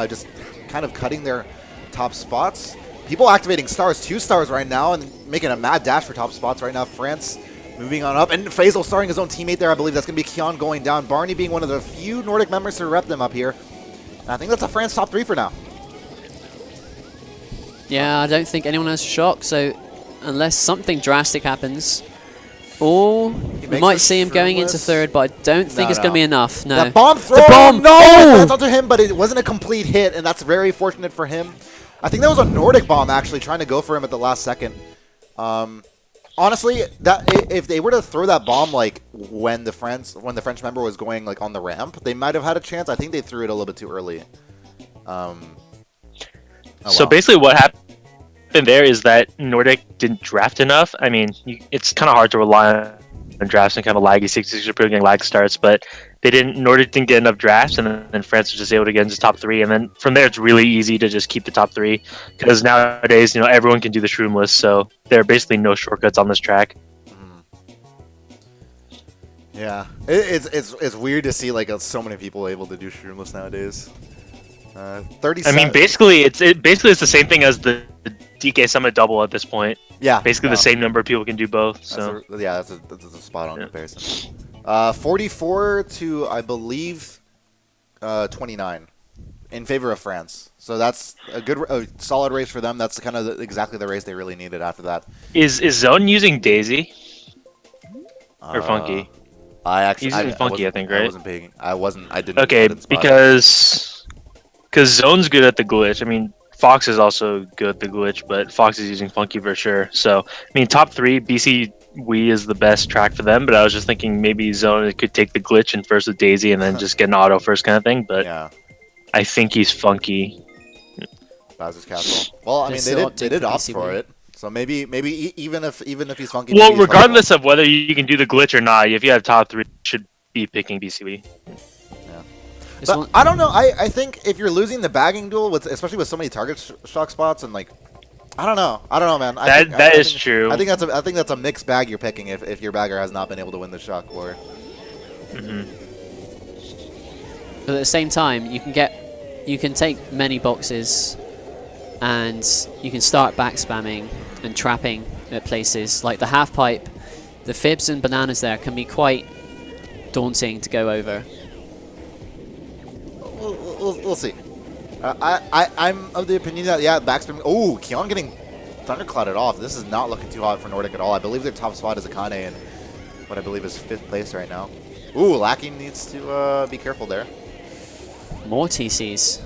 just kind of cutting their top spots. People activating stars, 2 stars right now, and making a mad dash for top spots right now. France moving on up, and Faisal starting his own teammate there. I believe that's going to be Keon going down. Barney being one of the few Nordic members to rep them up here. And I think that's a France top 3 for now. Yeah, I don't think anyone has shock, so unless something drastic happens, or we might see him going into 3rd, but I don't think it's going to be enough. No. That bomb throw! The bomb! No! That's onto him, but it wasn't a complete hit, and that's very fortunate for him. I think that was a Nordic bomb, actually, trying to go for him at the last second. Honestly, if they were to throw that bomb like when the French member was going like on the ramp, they might have had a chance. I think they threw it a little bit too early. So basically what happened there is that Nordic didn't draft enough. I mean, it's kind of hard to rely on drafts and kind of laggy 66 are getting lag starts, but Nordic didn't get enough drafts, and then France was just able to get into top 3, and then from there it's really easy to just keep the top 3, because nowadays everyone can do the shroomless, so there are basically no shortcuts on this track. Yeah, it's weird to see like so many people able to do shroomless nowadays. 37. I mean, basically it's the same thing as the DK Summit double at this point. Yeah, basically the same number of people can do both. So that's a spot on comparison. 44 to I believe 29 in favor of France. So that's a solid race for them. That's kind of exactly the race they really needed after that. Is Zone using Daisy or Funky? He's using Funky, I think, right? I wasn't. I didn't. Okay, because Zone's good at the glitch. I mean, Fox is also good at the glitch, but Fox is using Funky for sure. So, I mean, top 3, BC Wii is the best track for them, but I was just thinking maybe Zone could take the glitch and first with Daisy and then just get an auto first kind of thing. But Yeah. I think he's funky. Bowser's Castle. Well, I mean, they did opt for it. So maybe even if he's funky. Well, maybe he's regardless of whether you can do the glitch or not, if you have top 3, you should be picking BCB. But I don't know. I think if you're losing the bagging duel, with especially with so many target shock spots and like, I don't know, man. That is true. I think that's a mixed bag you're picking if your bagger has not been able to win the shock war. But at the same time, you can take many boxes, and you can start back spamming and trapping at places like the half pipe. The fibs and bananas there can be quite daunting to go over. We'll see. I'm of the opinion that, yeah, backspin. Oh, Keon getting thunderclouded off. This is not looking too hot for Nordic at all. I believe their top spot is Akane in what I believe is 5th place right now. Ooh, Lackey needs to be careful there. More TCs.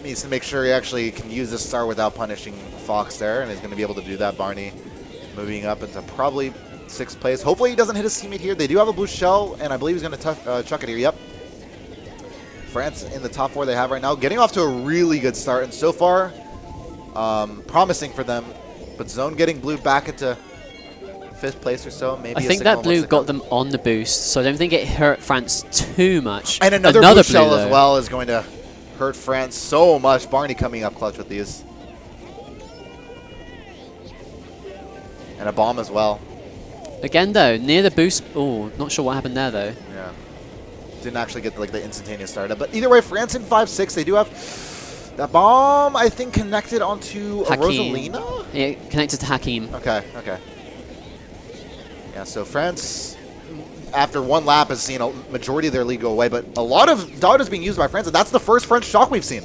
Needs to make sure he actually can use this star without punishing Fox there, and he's going to be able to do that. Barney moving up into probably 6th place. Hopefully he doesn't hit his teammate here. They do have a blue shell, and I believe he's going to chuck it here. Yep. France in the top 4 they have right now, getting off to a really good start, and so far, promising for them. But Zone getting blue back into 5th place or so. Maybe I think that blue got them on the boost, so I don't think it hurt France too much. And another blue shell as well is going to hurt France so much. Barney coming up clutch with these. And a bomb as well. Again though, near the boost. Oh, not sure what happened there though. Yeah. Didn't actually get like the instantaneous startup. But either way, France in 5-6. They do have that bomb, I think, connected onto a Rosalina? Yeah, connected to Hakim. Okay. Yeah, so France, after one lap, has seen a majority of their lead go away. But a lot of dodge is being used by France, and that's the first French shock we've seen.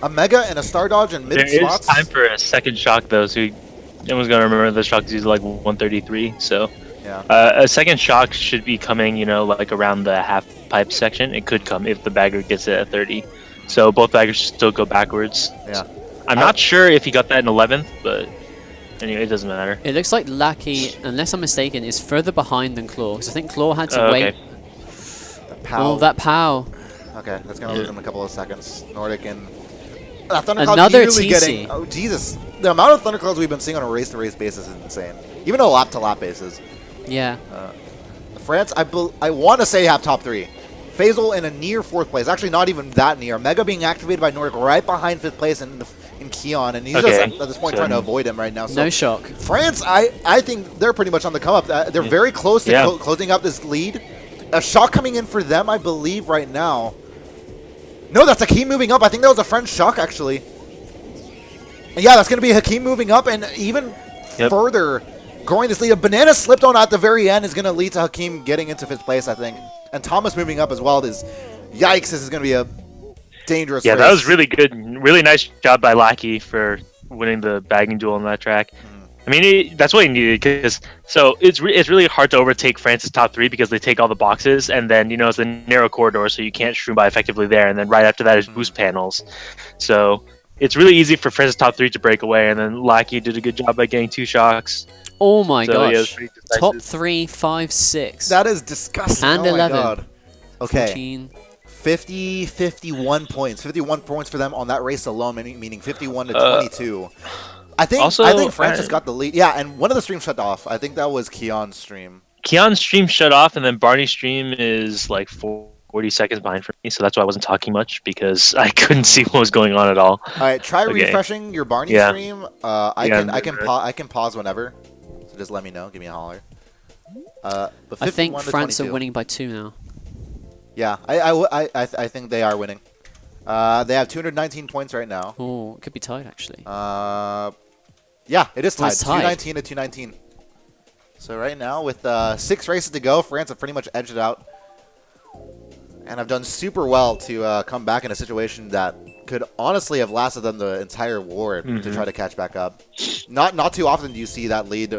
A Mega and a Star Dodge in mid slots. There is time for a second shock, though, so everyone's going to remember the shock is usually like 133, so... Yeah. A second shock should be coming, you know, like around the half pipe section. It could come if the bagger gets it at 30. So both baggers should still go backwards. Yeah. I'm not sure if he got that in 11th, but anyway, it doesn't matter. It looks like Lackey, unless I'm mistaken, is further behind than Claw, because I think Claw had to wait. That POW. Oh, that POW. Okay, that's going to lose him a couple of seconds. Nordic and... Another TC. Getting, oh, Jesus. The amount of Thunderclouds we've been seeing on a race-to-race basis is insane. Even a lap-to-lap basis. Yeah. France, I want to say have top 3. Faisal in a near 4th place. Actually, not even that near. Mega being activated by Nordic right behind 5th place in Keon, and he's just at this point trying to avoid him right now. So no shock. France, I think they're pretty much on the come up. They're very close to closing up this lead. A shock coming in for them, I believe, right now. No, that's Hakim moving up. I think that was a French shock, actually. And yeah, that's going to be Hakim moving up, and even further growing this lead. A banana slipped on at the very end is going to lead to Hakim getting into 5th place, I think. And Thomas moving up as well. Yikes, this is going to be a dangerous race. That was really good. Really nice job by Lackey for winning the bagging duel on that track. I mean, that's what he needed, because it's really hard to overtake France's top 3 because they take all the boxes, and then, you know, it's a narrow corridor, so you can't shroom by effectively there, and then right after that is boost panels. So it's really easy for France's top 3 to break away, and then Lackey did a good job by getting 2 shocks. Oh my gosh. Yeah, top 3, 5, 6. That is disgusting. And 11. My God. Okay. 14. 51 points. 51 points for them on that race alone, meaning 51 to 22. I think France has got the lead. Yeah, and one of the streams shut off. I think that was Keon's stream. Keon's stream shut off, and then Barney's stream is like 40 seconds behind for me, so that's why I wasn't talking much, because I couldn't see what was going on at all. All right, try refreshing your Barney stream. I can pause whenever, so just let me know. Give me a holler. But I think France are winning by 2 now. Yeah, I think they are winning. They have 219 points right now. Oh, it could be tied actually. Yeah, it is tied. It's tied. 219 to 219. So right now, with 6 races to go, France have pretty much edged it out. And have done super well to come back in a situation that could honestly have lasted them the entire war to try to catch back up. Not too often do you see that lead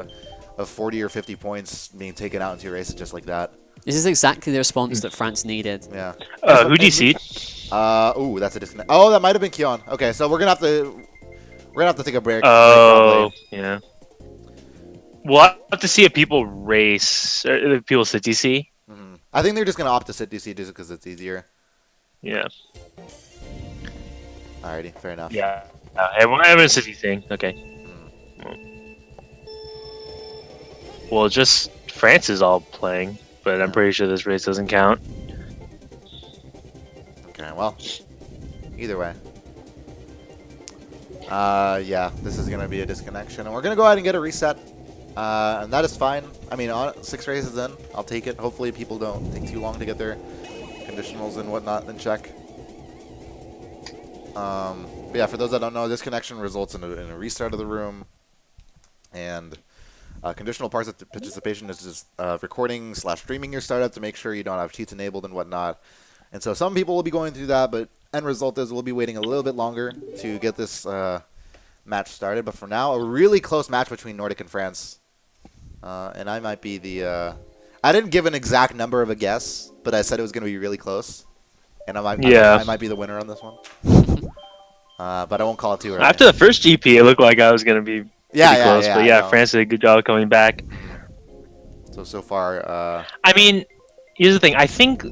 of 40 or 50 points being taken out in 2 races just like that. This is exactly the response that France needed. Yeah. Who do you see? Ooh, that's a disconnect. Oh, that might have been Keon. Okay, so we're gonna have to take a break. Oh, yeah. we'll have to see if people race or if people sit DC. I think they're just gonna opt to sit DC just because it's easier. Yeah. Alrighty, fair enough. Yeah. Everyone's sit DC. Okay. Well, just France is all playing, but I'm pretty sure this race doesn't count. Okay, well, either way. Yeah, this is gonna be a disconnection, and we're gonna go ahead and get a reset, and that is fine. I mean, 6 races in, I'll take it. Hopefully, people don't take too long to get their conditionals and whatnot in check. But yeah, for those that don't know, this connection results in a restart of the room, and conditional participation is just recording/streaming your startup to make sure you don't have cheats enabled and whatnot. And so some people will be going through that, but end result is we'll be waiting a little bit longer to get this match started. But for now, a really close match between Nordic and France. And I might be the... I didn't give an exact number of a guess, but I said it was going to be really close. And I might be the winner on this one. But I won't call it too early. After the first GP, it looked like I was going to be close. But yeah, France did a good job coming back. So far... I mean, here's the thing. I think...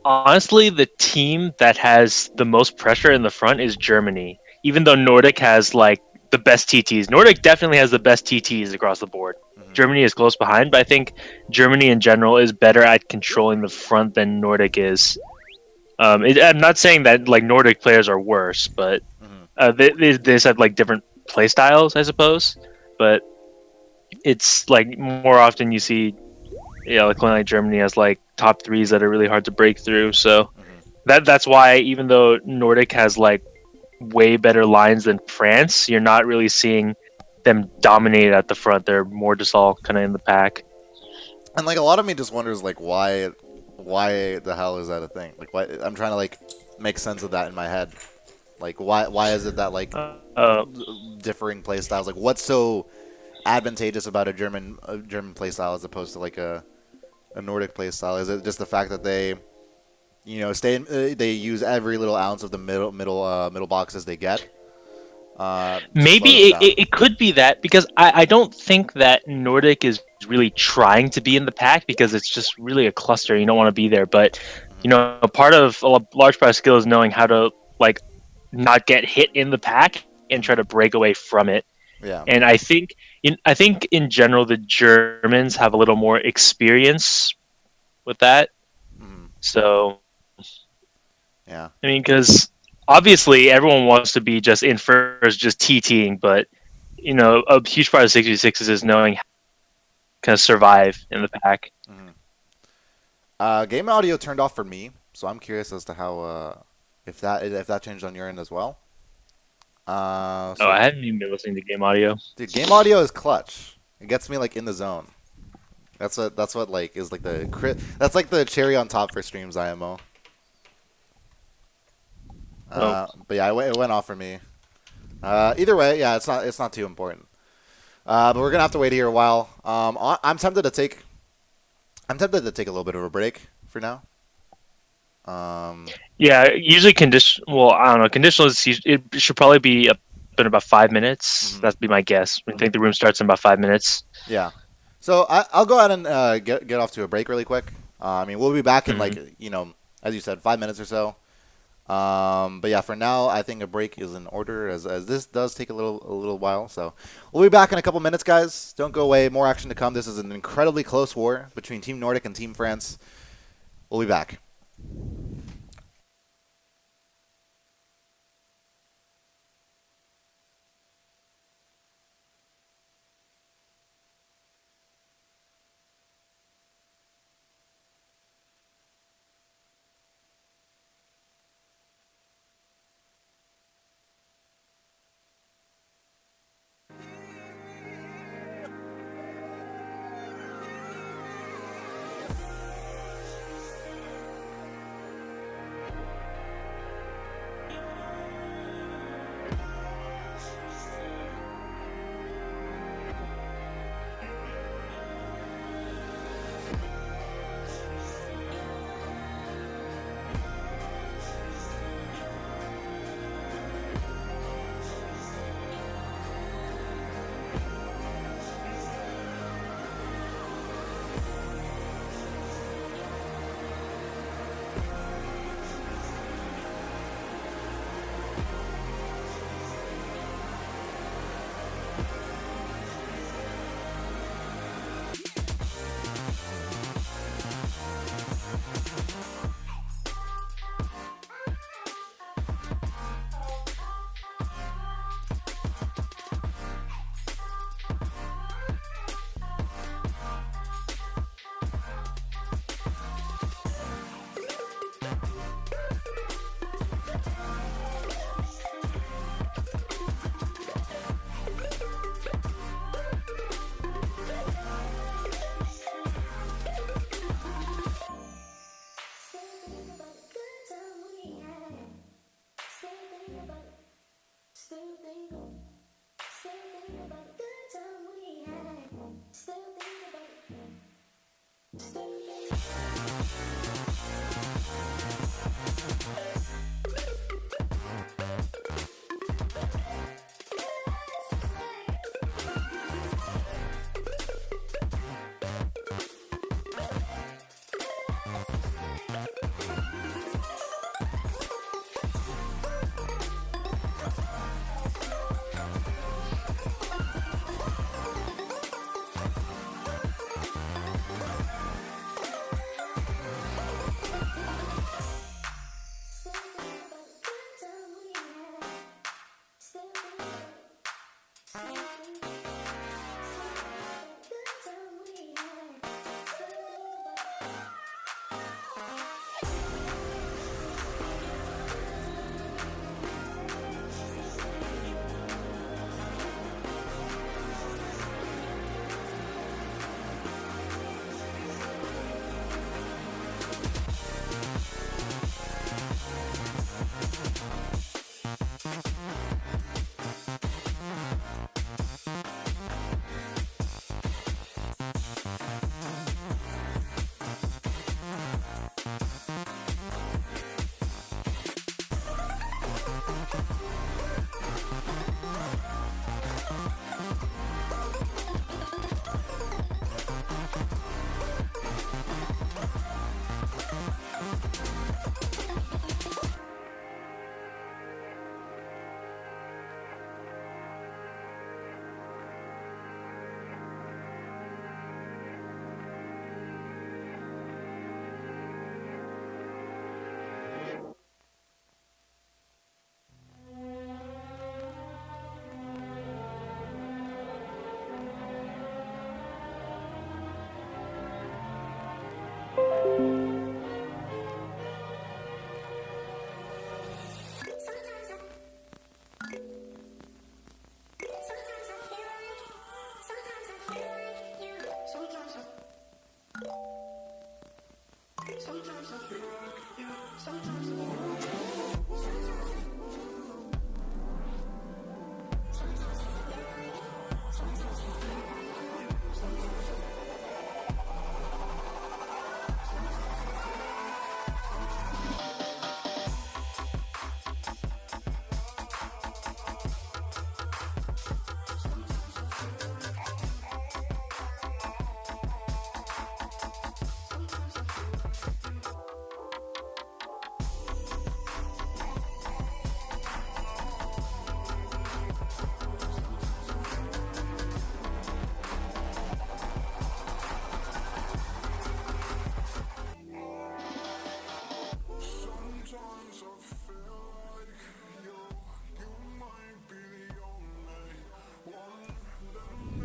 Honestly, the team that has the most pressure in the front is Germany. Even though Nordic has like the best TTs, Nordic definitely has the best TTs across the board. Germany is close behind, but I think Germany in general is better at controlling the front than Nordic is. I'm not saying that like Nordic players are worse, but they just have like different play styles, I suppose. But it's like more often you see. Yeah, like Germany has like top 3s that are really hard to break through. So that's why even though Nordic has like way better lines than France, you're not really seeing them dominate at the front. They're more just all kind of in the pack. And like a lot of me just wonders like why the hell is that a thing? Like why I'm trying to like make sense of that in my head. Like why is it that like differing play styles? Like what's so advantageous about a German play style as opposed to like a Nordic play style? Is it just the fact that they, they use every little ounce of the middle boxes they get? Maybe it could be that because I don't think that Nordic is really trying to be in the pack because it's just really a cluster. You don't want to be there, but a large part of skill is knowing how to like not get hit in the pack and try to break away from it. Yeah. And I think in general the Germans have a little more experience with that. So yeah. I mean, because obviously everyone wants to be just in first, just TTing, but a huge part of 66 is knowing how to kind of survive in the pack. Game audio turned off for me, so I'm curious as to how if that changed on your end as well. I haven't even been listening to game audio. Dude, game audio is clutch. It gets me like in the zone. That's what like is like that's like the cherry on top for streams IMO. But yeah, it went off for me. Either way, yeah, it's not too important. But we're gonna have to wait here a while. I'm tempted to take a little bit of a break for now. Yeah, usually well, I don't know. Conditional it should probably be up in about 5 minutes. That'd be my guess. I think the room starts in about 5 minutes. Yeah. So I'll go ahead and get off to a break really quick. I mean, we'll be back in like as you said, 5 minutes or so. But yeah, for now, I think a break is in order as this does take a little while. So we'll be back in a couple minutes, guys. Don't go away. More action to come. This is an incredibly close war between Team Nordic and Team France. We'll be back.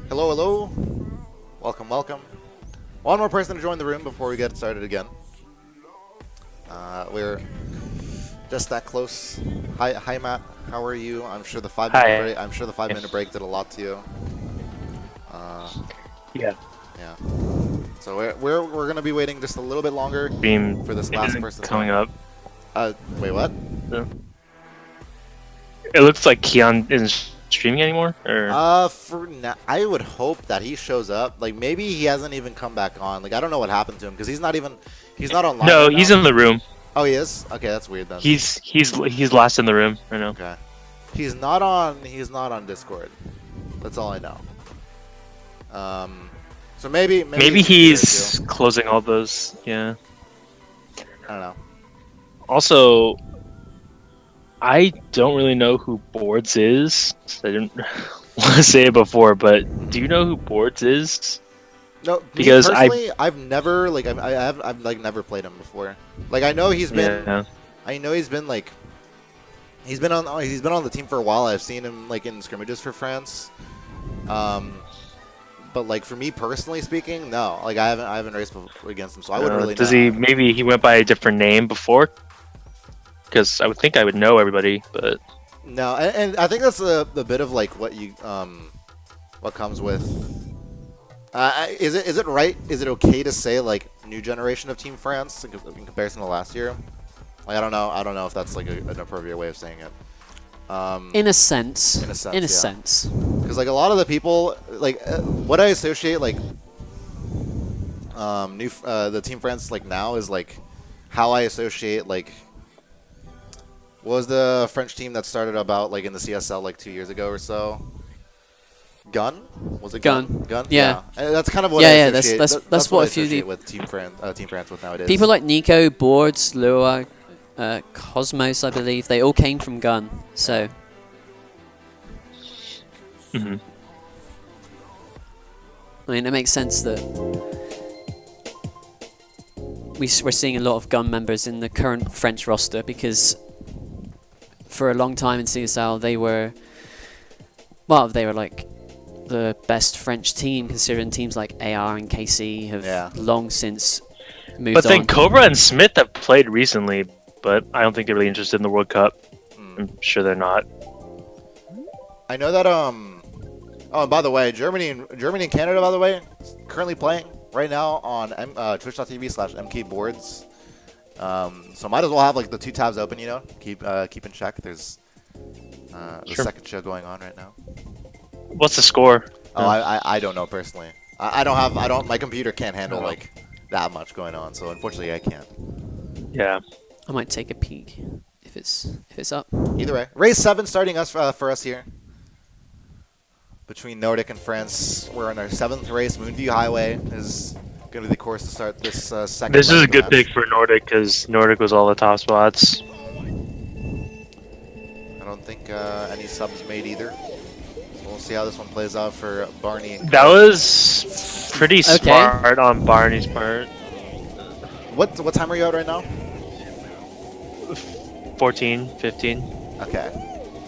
Hello, hello. Welcome, welcome. One more person to join the room before we get started again. We're just that close. Hi, Matt. How are you? I'm sure the 5 minute break. I'm sure the 5 minute break did a lot to you. Yeah. Yeah. So we're gonna be waiting just a little bit longer Beam for this last person coming up. Wait, what? It looks like Keon isn't streaming anymore. Or For now, I would hope that he shows up. Like maybe he hasn't even come back on. Like I don't know what happened to him because he's not online. no, right he's now. in the room. Oh, he is. Okay, that's weird then. He's last in the room right now. Okay. He's not on Discord. That's all I know. So maybe he's closing all those. Yeah. I don't know. Also, I don't really know who Boards is. I didn't want to say it before, but do you know who Boards is? No, because me personally, I've never like I've like never played him before. Like I know he's been, Yeah. I know he's been like, he's been on the team for a while. I've seen him like in scrimmages for France. But like for me personally speaking, no. Like I haven't raced against him, so I wouldn't really. Does know. he? Maybe he went by a different name before. Because I would think I would know everybody, but No, and I think that's a bit of like what you what comes with. Is it right? Is it okay to say like new generation of Team France in comparison to last year? Like I don't know if that's like an appropriate way of saying it. In a sense. In a sense. In a yeah. sense. Because like a lot of the people like what I associate like The Team France like now is like how I associate like what was the French team that started about like in the CSL like 2 years ago or so? Gun? Was it Gun? Gun? Yeah. And that's kind of what Yeah, I associate. that's what I a few associate with Team France with nowadays. people like Nico, Boards, Lua, Cosmos, I believe, they all came from Gun. So Hmm. I mean, it makes sense that we're seeing a lot of Gun members in the current French roster because for a long time in CSL they were like the best French team, considering teams like AR and KC have long since moved But then on. Cobra and Smith have played recently, but I don't think they're really interested in the World Cup. I'm sure they're not. I know that Oh, and by the way, Germany and Canada, by the way, currently playing right now on twitch.tv/mkboards. So might as well have like the 2 tabs open, you know, keep in check. There's the second show going on right now. What's the score? Oh, I don't know personally. My computer can't handle like that much going on, so unfortunately I can't. Yeah. I might take a peek if it's up. Either way, race 7 starting us for us here. Between Nordic and France, we're on our 7th race. Moonview Highway is going to be the course to start this second. This is a good match. pick for Nordic because Nordic was all the top spots. I don't think any subs made either. So we'll see how this one plays out for Barney. And That was pretty smart on Barney's part. What time are you at right now? 14, 15. Okay.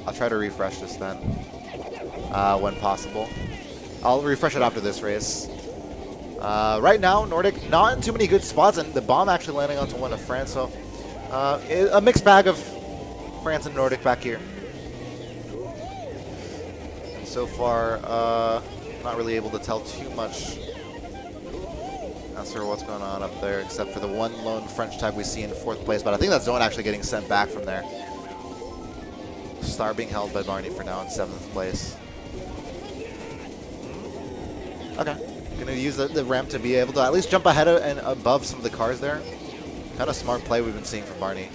I'll try to refresh this then. When possible. I'll refresh it after this race. Right now, Nordic not in too many good spots, and the bomb actually landing onto one of France, so a mixed bag of France and Nordic back here. And so far, not really able to tell too much as for what's going on up there, except for the one lone French tag we see in 4th place, but I think that's Zone actually getting sent back from there. Star being held by Barney for now in 7th place. Okay, gonna use the ramp to be able to at least jump ahead of and above some of the cars there. Kind of smart play we've been seeing from Barney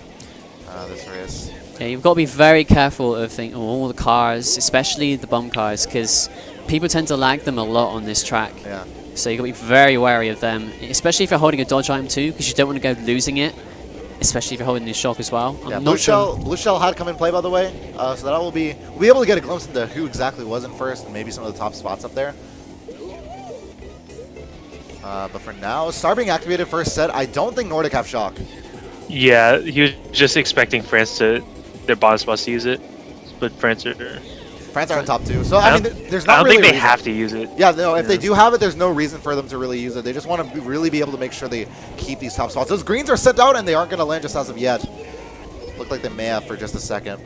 this race. Yeah, you've got to be very careful of all the cars, especially the bomb cars, because people tend to lag them a lot on this track. Yeah. So you've got to be very wary of them, especially if you're holding a dodge item too, because you don't want to go losing it, especially if you're holding your shock as well. Yeah, Blue Shell had come in play, by the way, so that we'll be able to get a glimpse into who exactly was in first and maybe some of the top spots up there. But for now, Star being activated first set. I don't think Nordic have shock. Yeah, he was just expecting France to their bottom spots to use it, but France are in top 2, so I mean, there's not. I don't really think they reason. have to use it. Yeah, no. If they do have it, there's no reason for them to really use it. They just want to really be able to make sure they keep these top spots. Those greens are sent out, and they aren't going to land just as of yet. Looked like they may have for just a second.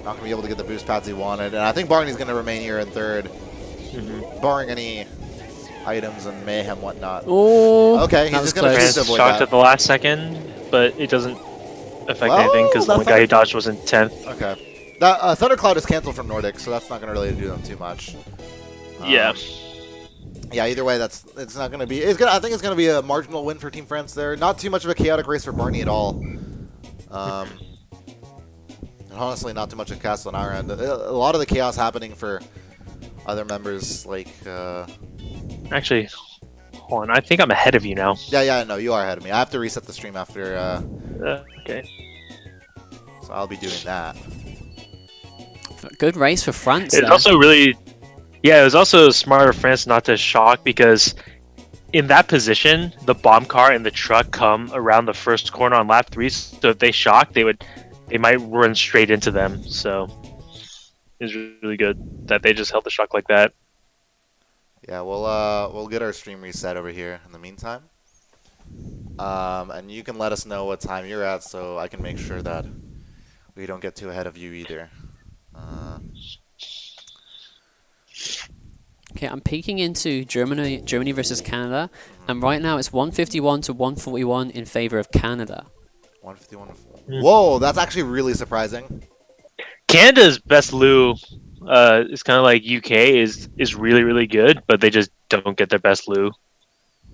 Not going to be able to get the boost pads he wanted, and I think Barney's going to remain here in 3rd, barring any items and mayhem whatnot. Oh, okay, he's just going to choose to avoid shocked that. at the last second, but it doesn't affect anything because the guy who dodged was in 10th. Okay. That Thundercloud is canceled from Nordic, so that's not going to really do them too much. Yeah. Yeah. Either way, it's not going to be. I think it's going to be a marginal win for Team France there. Not too much of a chaotic race for Barney at all. And honestly, not too much of chaos on our end. A lot of the chaos happening for other members like. Actually, hold on. I think I'm ahead of you now. Yeah. No, you are ahead of me. I have to reset the stream after. Okay. So I'll be doing that. Good race for France. It's also really, it was also smart of France not to shock because in that position, the bomb car and the truck come around the first corner on lap 3. So if they shock, they might run straight into them. So it's really good that they just held the shock like that. Yeah, we'll get our stream reset over here in the meantime. And you can let us know what time you're at so I can make sure that we don't get too ahead of you either. Okay, I'm peeking into Germany versus Canada, and right now it's 151 to 141 in favor of Canada. 151. Whoa, that's actually really surprising. Canada's best Lou is kind of like UK is really, really good, but they just don't get their best Lou.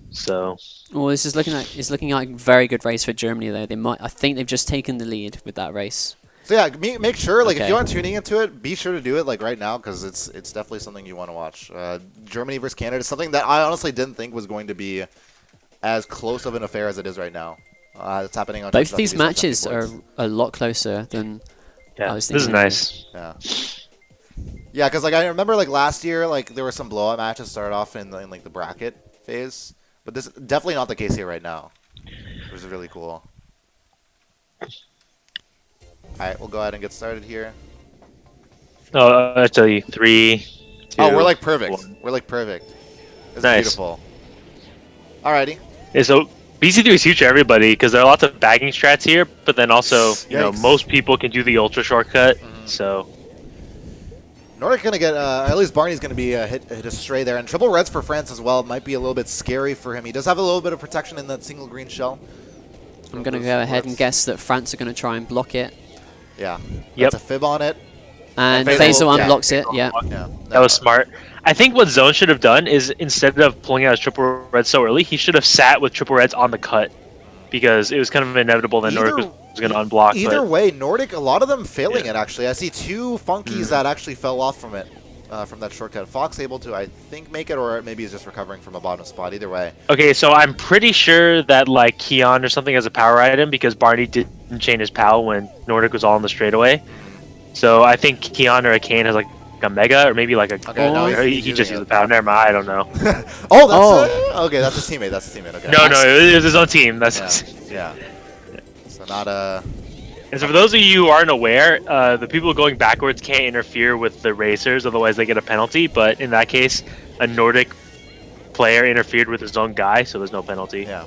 So Well, this is looking like a very good race for Germany though. I think they've just taken the lead with that race. So yeah, make sure like if Okay. you aren't tuning into it, be sure to do it like right now because it's definitely something you want to watch. Germany versus Canada is something that I honestly didn't think was going to be as close of an affair as it is right now. It's happening on Both these Twitch.tv/MKWC. matches are a lot closer than yeah, I was this is thinking. nice. Yeah. Yeah, because like I remember like last year, like there were some blowout matches start off in like the bracket phase, but this is definitely not the case here right now, which is really cool. All right, we'll go ahead and get started here. Oh, I'll tell you, 3, 2. Oh, we're like perfect. 1. We're like perfect. It's Nice. beautiful. Alrighty. Yeah, so BC3 is huge for everybody because there are lots of bagging strats here, but then also, you know, Yikes. most people can do the ultra shortcut. So Nordic gonna get, at least Barney's gonna be hit astray there, and triple reds for France as well might be a little bit scary for him. He does have a little bit of protection in that single green shell. I'm going to go ahead and guess that France are going to try and block it. Yeah. Yep. That's a fib on it. And Faisal, Faisal yeah. unblocks it, yeah. Yeah. that was smart. I think what Zone should have done is instead of pulling out his triple red so early, he should have sat with triple reds on the cut because it was kind of inevitable that Nordic was going to unblock. Either but way, Nordic, a lot of them failing Yeah. it actually. I see two funkies that actually fell off from it, from that shortcut. Fox able to, I think, make it, or maybe he's just recovering from a bottom spot. Either way. Okay, so I'm pretty sure that like Keon or something has a power item because Barney didn't chain his PAL when Nordic was all on the straightaway. So I think Keon or a Kane has like a Mega or maybe like a. Okay, no, or he he's just using used the PAL. Never mind, I don't know. Oh, that's okay. That's his teammate. That's his teammate. Okay. No, it was his own team. That's. Yeah. So not a. And so for those of you who aren't aware, the people going backwards can't interfere with the racers, otherwise they get a penalty. But in that case, a Nordic player interfered with his own guy, so there's no penalty. Yeah.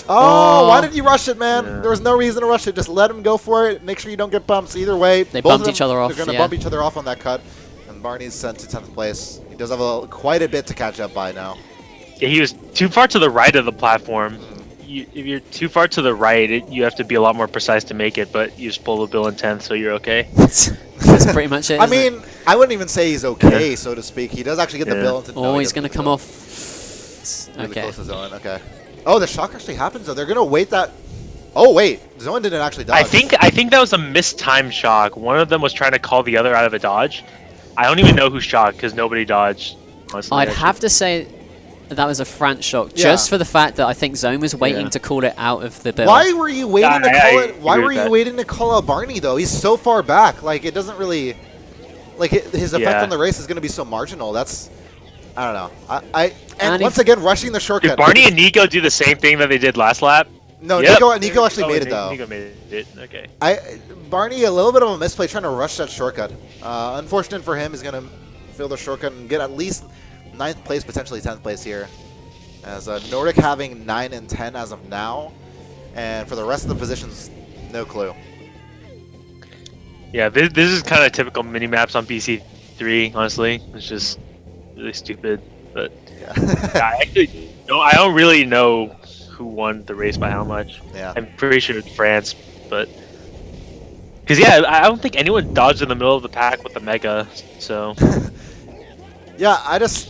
Oh, why did you rush it, man? Yeah. There was no reason to rush it. Just let him go for it. Make sure you don't get bumps. Either way, They both bumped of them, each other off, They're going to yeah. bump each other off on that cut. And Barney's sent to 10th place. He does have quite a bit to catch up by now. Yeah, he was too far to the right of the platform. If you're too far to the right, you have to be a lot more precise to make it, but you just pull the bill in 10th, so you're okay. That's pretty much it. I isn't it? mean, I wouldn't even say he's okay, so to speak. He does actually get the Yeah. bill into. Oh, he's going to come off. Really Okay. close to Zone. Okay. Oh, the shock actually happens though. They're gonna wait that. Oh wait, Zone didn't actually dodge. I think that was a mistimed shock. One of them was trying to call the other out of a dodge. I don't even know who shocked because nobody dodged. Honestly, I'd actually. have to say that was a France shock, Yeah. just for the fact that I think Zone was waiting Yeah. to call it out of the bill. Why were you waiting Yeah, to I call it? Why agree were with you that. waiting to call out Barney though? He's so far back. Like it doesn't really. Like his effect Yeah. on the race is gonna be so marginal. That's. I don't know. And And once if- again, rushing the shortcut. Did Barney and Nico do the same thing that they did last lap? No, Yep. Nico actually Oh, made it though. Nico made it. Okay. Barney, a little bit of a misplay trying to rush that shortcut. Unfortunate for him, he's going to fill the shortcut and get at least 9th place, potentially 10th place here. As Nordic having 9 and 10 as of now. And for the rest of the positions, no clue. Yeah, this is kind of typical mini maps on BC3. Honestly, it's just really stupid. But Yeah. yeah, I don't really know who won the race by how much. Yeah. I'm pretty sure it's France, but because yeah, I don't think anyone dodged in the middle of the pack with the Mega. So Yeah, I just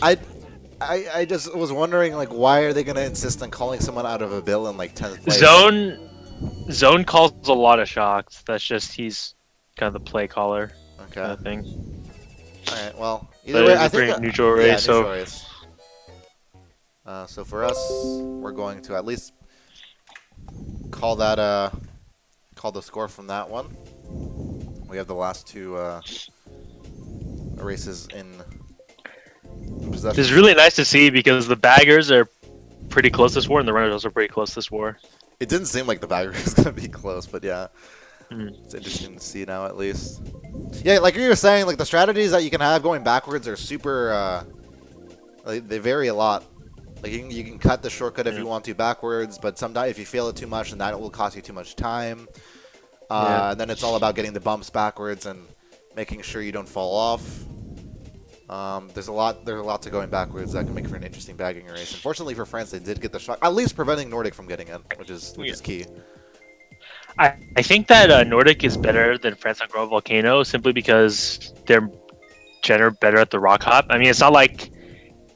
was wondering, like, why are they going to insist on calling someone out of a bill in, like, 10th place? Zone calls a lot of shots. That's just he's kind of the play caller Okay. kind of thing. All right, well, But either way, it's I a pretty think... neutral race. Yeah, So neutral race. So for us, we're going to at least call that call the score from that one. We have the last two races in possession. this is really nice to see because the baggers are pretty close this war, and the runners also pretty close this war. It didn't seem like the bagger was going to be close, but yeah. Mhm. It's interesting to see now at least. Yeah, like you were saying, like the strategies that you can have going backwards are super, they vary a lot. Like you can cut the shortcut if you want to backwards, but sometimes if you fail it too much, then that will cost you too much time. And then it's all about getting the bumps backwards and making sure you don't fall off. There's a lot to going backwards that can make for an interesting bagging race. Unfortunately for France, they did get the shot, at least preventing Nordic from getting in, which is key. I think that Nordic is better than France on Grow Volcano simply because they're better at the rock hop. I mean, it's not like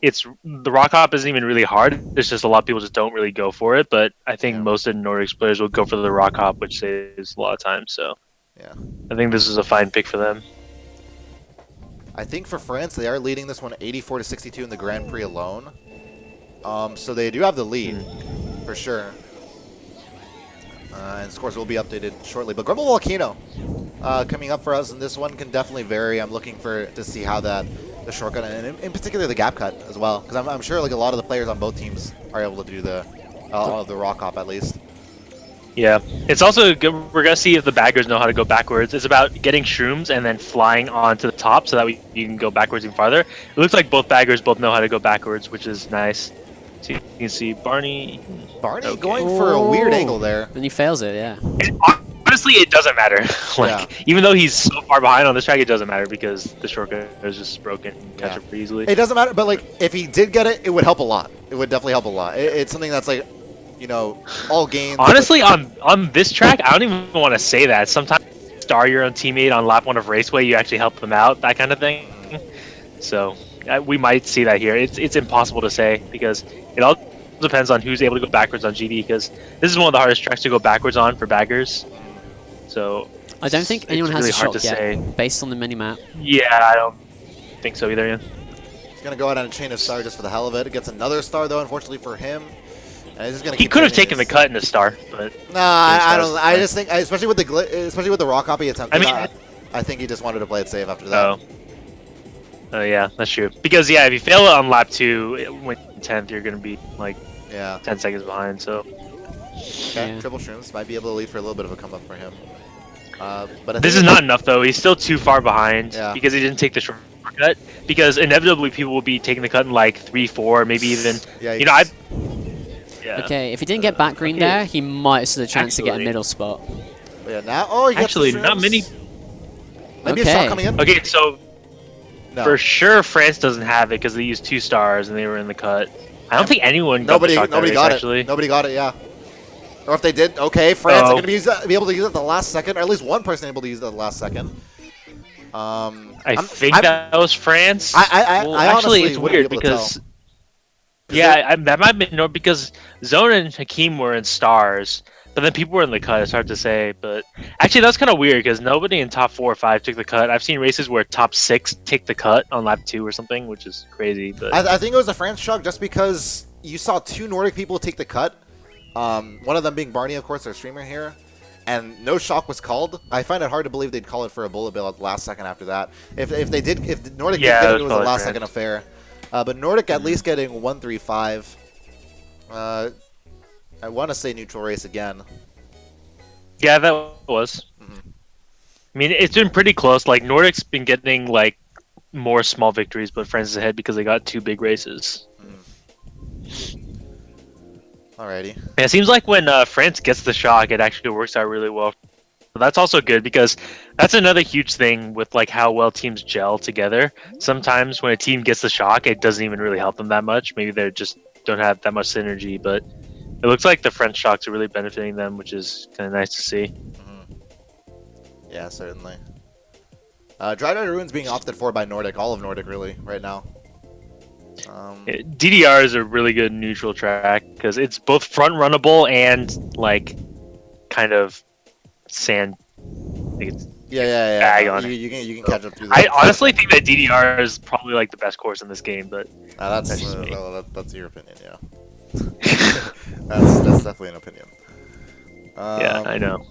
it's the rock hop isn't even really hard. It's just a lot of people just don't really go for it. But I think most of the Nordic players will go for the rock hop, which saves a lot of time. So Yeah. I think this is a fine pick for them. I think for France, they are leading this one 84-62 in the Grand Prix alone. So they do have the lead, for sure. And scores will be updated shortly. But Grumble Volcano coming up for us, and this one can definitely vary. I'm looking to see how the shortcut, and in particular the gap cut as well, because I'm sure like a lot of the players on both teams are able to do the rock hop at least. Yeah, it's also good. We're gonna see if the baggers know how to go backwards. It's about getting shrooms and then flying onto the top so that you can go backwards even farther. It looks like both baggers both know how to go backwards, which is nice. So you can see Barney. Barney going for a weird angle there. And he fails it, yeah. Honestly, it doesn't matter. Even though he's so far behind on this track, it doesn't matter because the shortcut is just broken. Catch up pretty easily. It doesn't matter, but like if he did get it, it would help a lot. It would definitely help a lot. It's something that's like, you know, all gains. Honestly, on this track, I don't even want to say that. Sometimes star your own teammate on lap 1 of Raceway, you actually help them out, that kind of thing. So we might see that here. It's impossible to say because it all depends on who's able to go backwards on GD, because this is one of the hardest tracks to go backwards on for baggers. So I don't think anyone has really a hard shot to yet, say. based on the minimap. Yeah, I don't think so either. Yeah. He's gonna go out on a chain of star just for the hell of it. It gets another star though, unfortunately for him. And he's just gonna He keep could have taking taken the his- cut in the star, but Nah, I don't. I just think, especially with the rock hop he attempted. I mean- I think he just wanted to play it safe after that. Oh yeah, that's true. Because yeah, if you fail it on lap 2, when 10th, you're gonna be like Yeah. 10 seconds behind. So Okay. Yeah. Triple shrooms might be able to lead for a little bit of a comeback for him. But I this think is not enough though. He's still too far behind Yeah. because he didn't take the shortcut. Because inevitably people will be taking the cut in like 3, 4, maybe even. Yeah. You know, I. Yeah. Okay, if he didn't get back green okay. there, he might have stood a chance to get a Actually- middle spot. But yeah. Now. Oh, he gets Actually, the not shrooms. many. Maybe a Okay. shot coming in. Okay, so No. for sure France doesn't have it because they used 2 stars and they were in the cut. I don't think anyone got the shot Nobody that got race, actually. it. Nobody got it. Yeah. Or if they did, okay, France are Oh. going to be able to use it at the last second, or at least one person able to use it at the last second. I think that was France. I Well, honestly actually, it's wouldn't weird be able to because tell. yeah, that might have been no because Zone and Hakeem were in stars, but then people were in the cut. It's hard to say, but actually that's kind of weird because nobody in top 4 or 5 took the cut. I've seen races where top 6 take the cut on lap 2 or something, which is crazy. But I think it was a France shock just because you saw 2 Nordic people take the cut. One of them being Barney, of course, our streamer here. And no shock was called. I find it hard to believe they'd call it for a bullet bill at the last second after that. If Nordic did get it, it was a last second affair. But Nordic at least getting 135. I want to say neutral race again. yeah, that was. I mean, it's been pretty close. Like Nordic's been getting like more small victories, but France is ahead because they got 2 big races. Alrighty. Yeah, it seems like when France gets the shock, it actually works out really well. But that's also good because that's another huge thing with like how well teams gel together. Sometimes when a team gets the shock, it doesn't even really help them that much. Maybe they just don't have that much synergy. But it looks like the French shocks are really benefiting them, which is kind of nice to see. Yeah, certainly. Dry Ruins being opted for by Nordic, all of Nordic really, right now. DDR is a really good neutral track because it's both front runnable and like kind of sand. Like it's, Yeah. bag on it. You can catch up through that. I honestly think that DDR is probably like the best course in this game, but That's That's just me. that's your opinion, yeah. that's definitely an opinion. yeah, I know.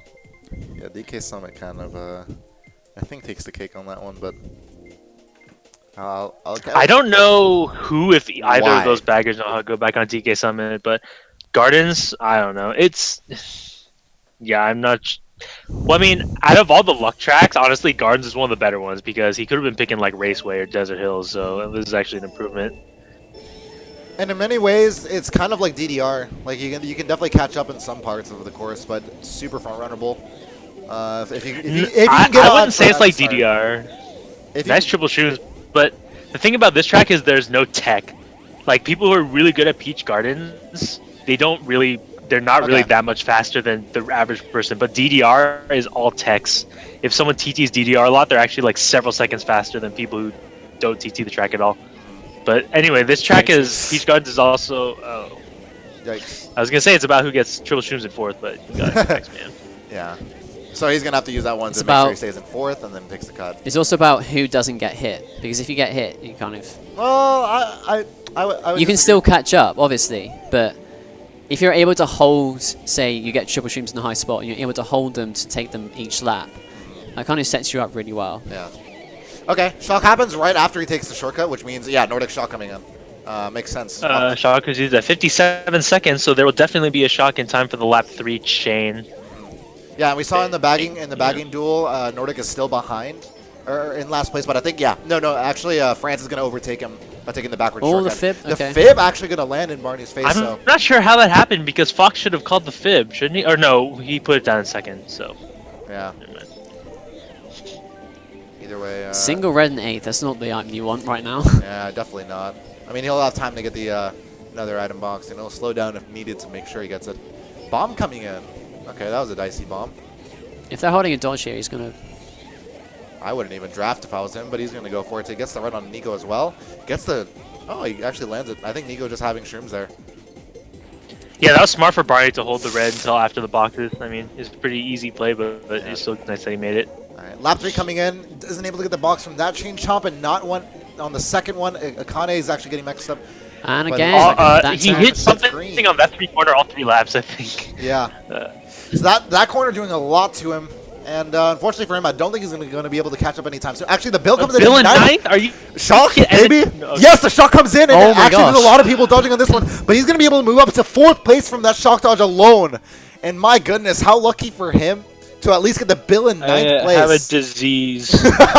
Yeah, DK Summit kind of I think takes the cake on that one, but I don't know who, if either Why? of those baggers know how to go back on DK Summit, but Gardens, I don't know. It's yeah, I'm not. Well, I mean, out of all the luck tracks, honestly, Gardens is one of the better ones because he could have been picking like Raceway or Desert Hills, so this is actually an improvement. And in many ways, it's kind of like DDR. Like you can definitely catch up in some parts of the course, but super front runnable. If you can get I on wouldn't say it's front like start. DDR. If you- Nice triple shoes, but the thing about this track is there's no tech. Like people who are really good at Peach Gardens, they're not really Okay. that much faster than the average person. But DDR is all techs. If someone TTs DDR a lot, they're actually like several seconds faster than people who don't TT the track at all. But anyway, this track is Peach Gardens is also. Oh, Yikes. I was gonna say it's about who gets triple shrooms in fourth, but you got it next man. Yeah. So he's gonna have to use that one It's to make sure he about- stays in fourth, and then takes the cut. It's also about who doesn't get hit, because if you get hit, you kind of Well, I would you can disagree. still catch up, obviously, but if you're able to hold, say you get triple shrooms in a high spot, and you're able to hold them to take them each lap, that kind of sets you up really well. Yeah. Okay, shock happens right after he takes the shortcut, which means, yeah, Nordic shock coming in. Makes sense. Shock is used at 57 seconds, so there will definitely be a shock in time for the lap 3 chain. Yeah, and we saw in the bagging duel, Nordic is still behind, or in last place, but I think, actually, France is going to overtake him by taking the backward Oh, shortcut. the fib? Okay. The fib actually going to land in Barney's face, I'm so. not sure how that happened because Fox should have called the fib, shouldn't he? Or no, he put it down in second, so. Yeah. Never mind. Either way. Single red and 8th, that's not the item you want right now. Yeah, definitely not. I mean, he'll have time to get the another item box, and he'll slow down if needed to make sure he gets it. Bomb coming in. Okay, that was a dicey bomb. If they're holding a dodge here, he's going to... I wouldn't even draft if I was him, but he's going to go for it. He gets the run on Nico as well. Gets the... Oh, he actually lands it. I think Nico just having shrooms there. Yeah, that was smart for Barney to hold the red until after the boxes. I mean, it's a pretty easy play, but it's still nice that he made it. All right, lap 3 coming in. Isn't able to get the box from that chain chomp, and not one on the second one. Akane is actually getting mixed up. And But- again, that's He out. hit something green. on that 3 corner all 3 laps, I think. Yeah. So that corner doing a lot to him. And unfortunately for him, I don't think he's going to be able to catch up anytime soon. Actually, the bill comes in Bill in ninth. 9th? Are you... Shock, Yeah, and baby. then- okay. Yes, the shock comes in, and Oh my actually there's gosh. a lot of people dodging on this one. But he's going to be able to move up to 4th place from that shock dodge alone. And my goodness, how lucky for him to at least get the bill in 9th place. I have a disease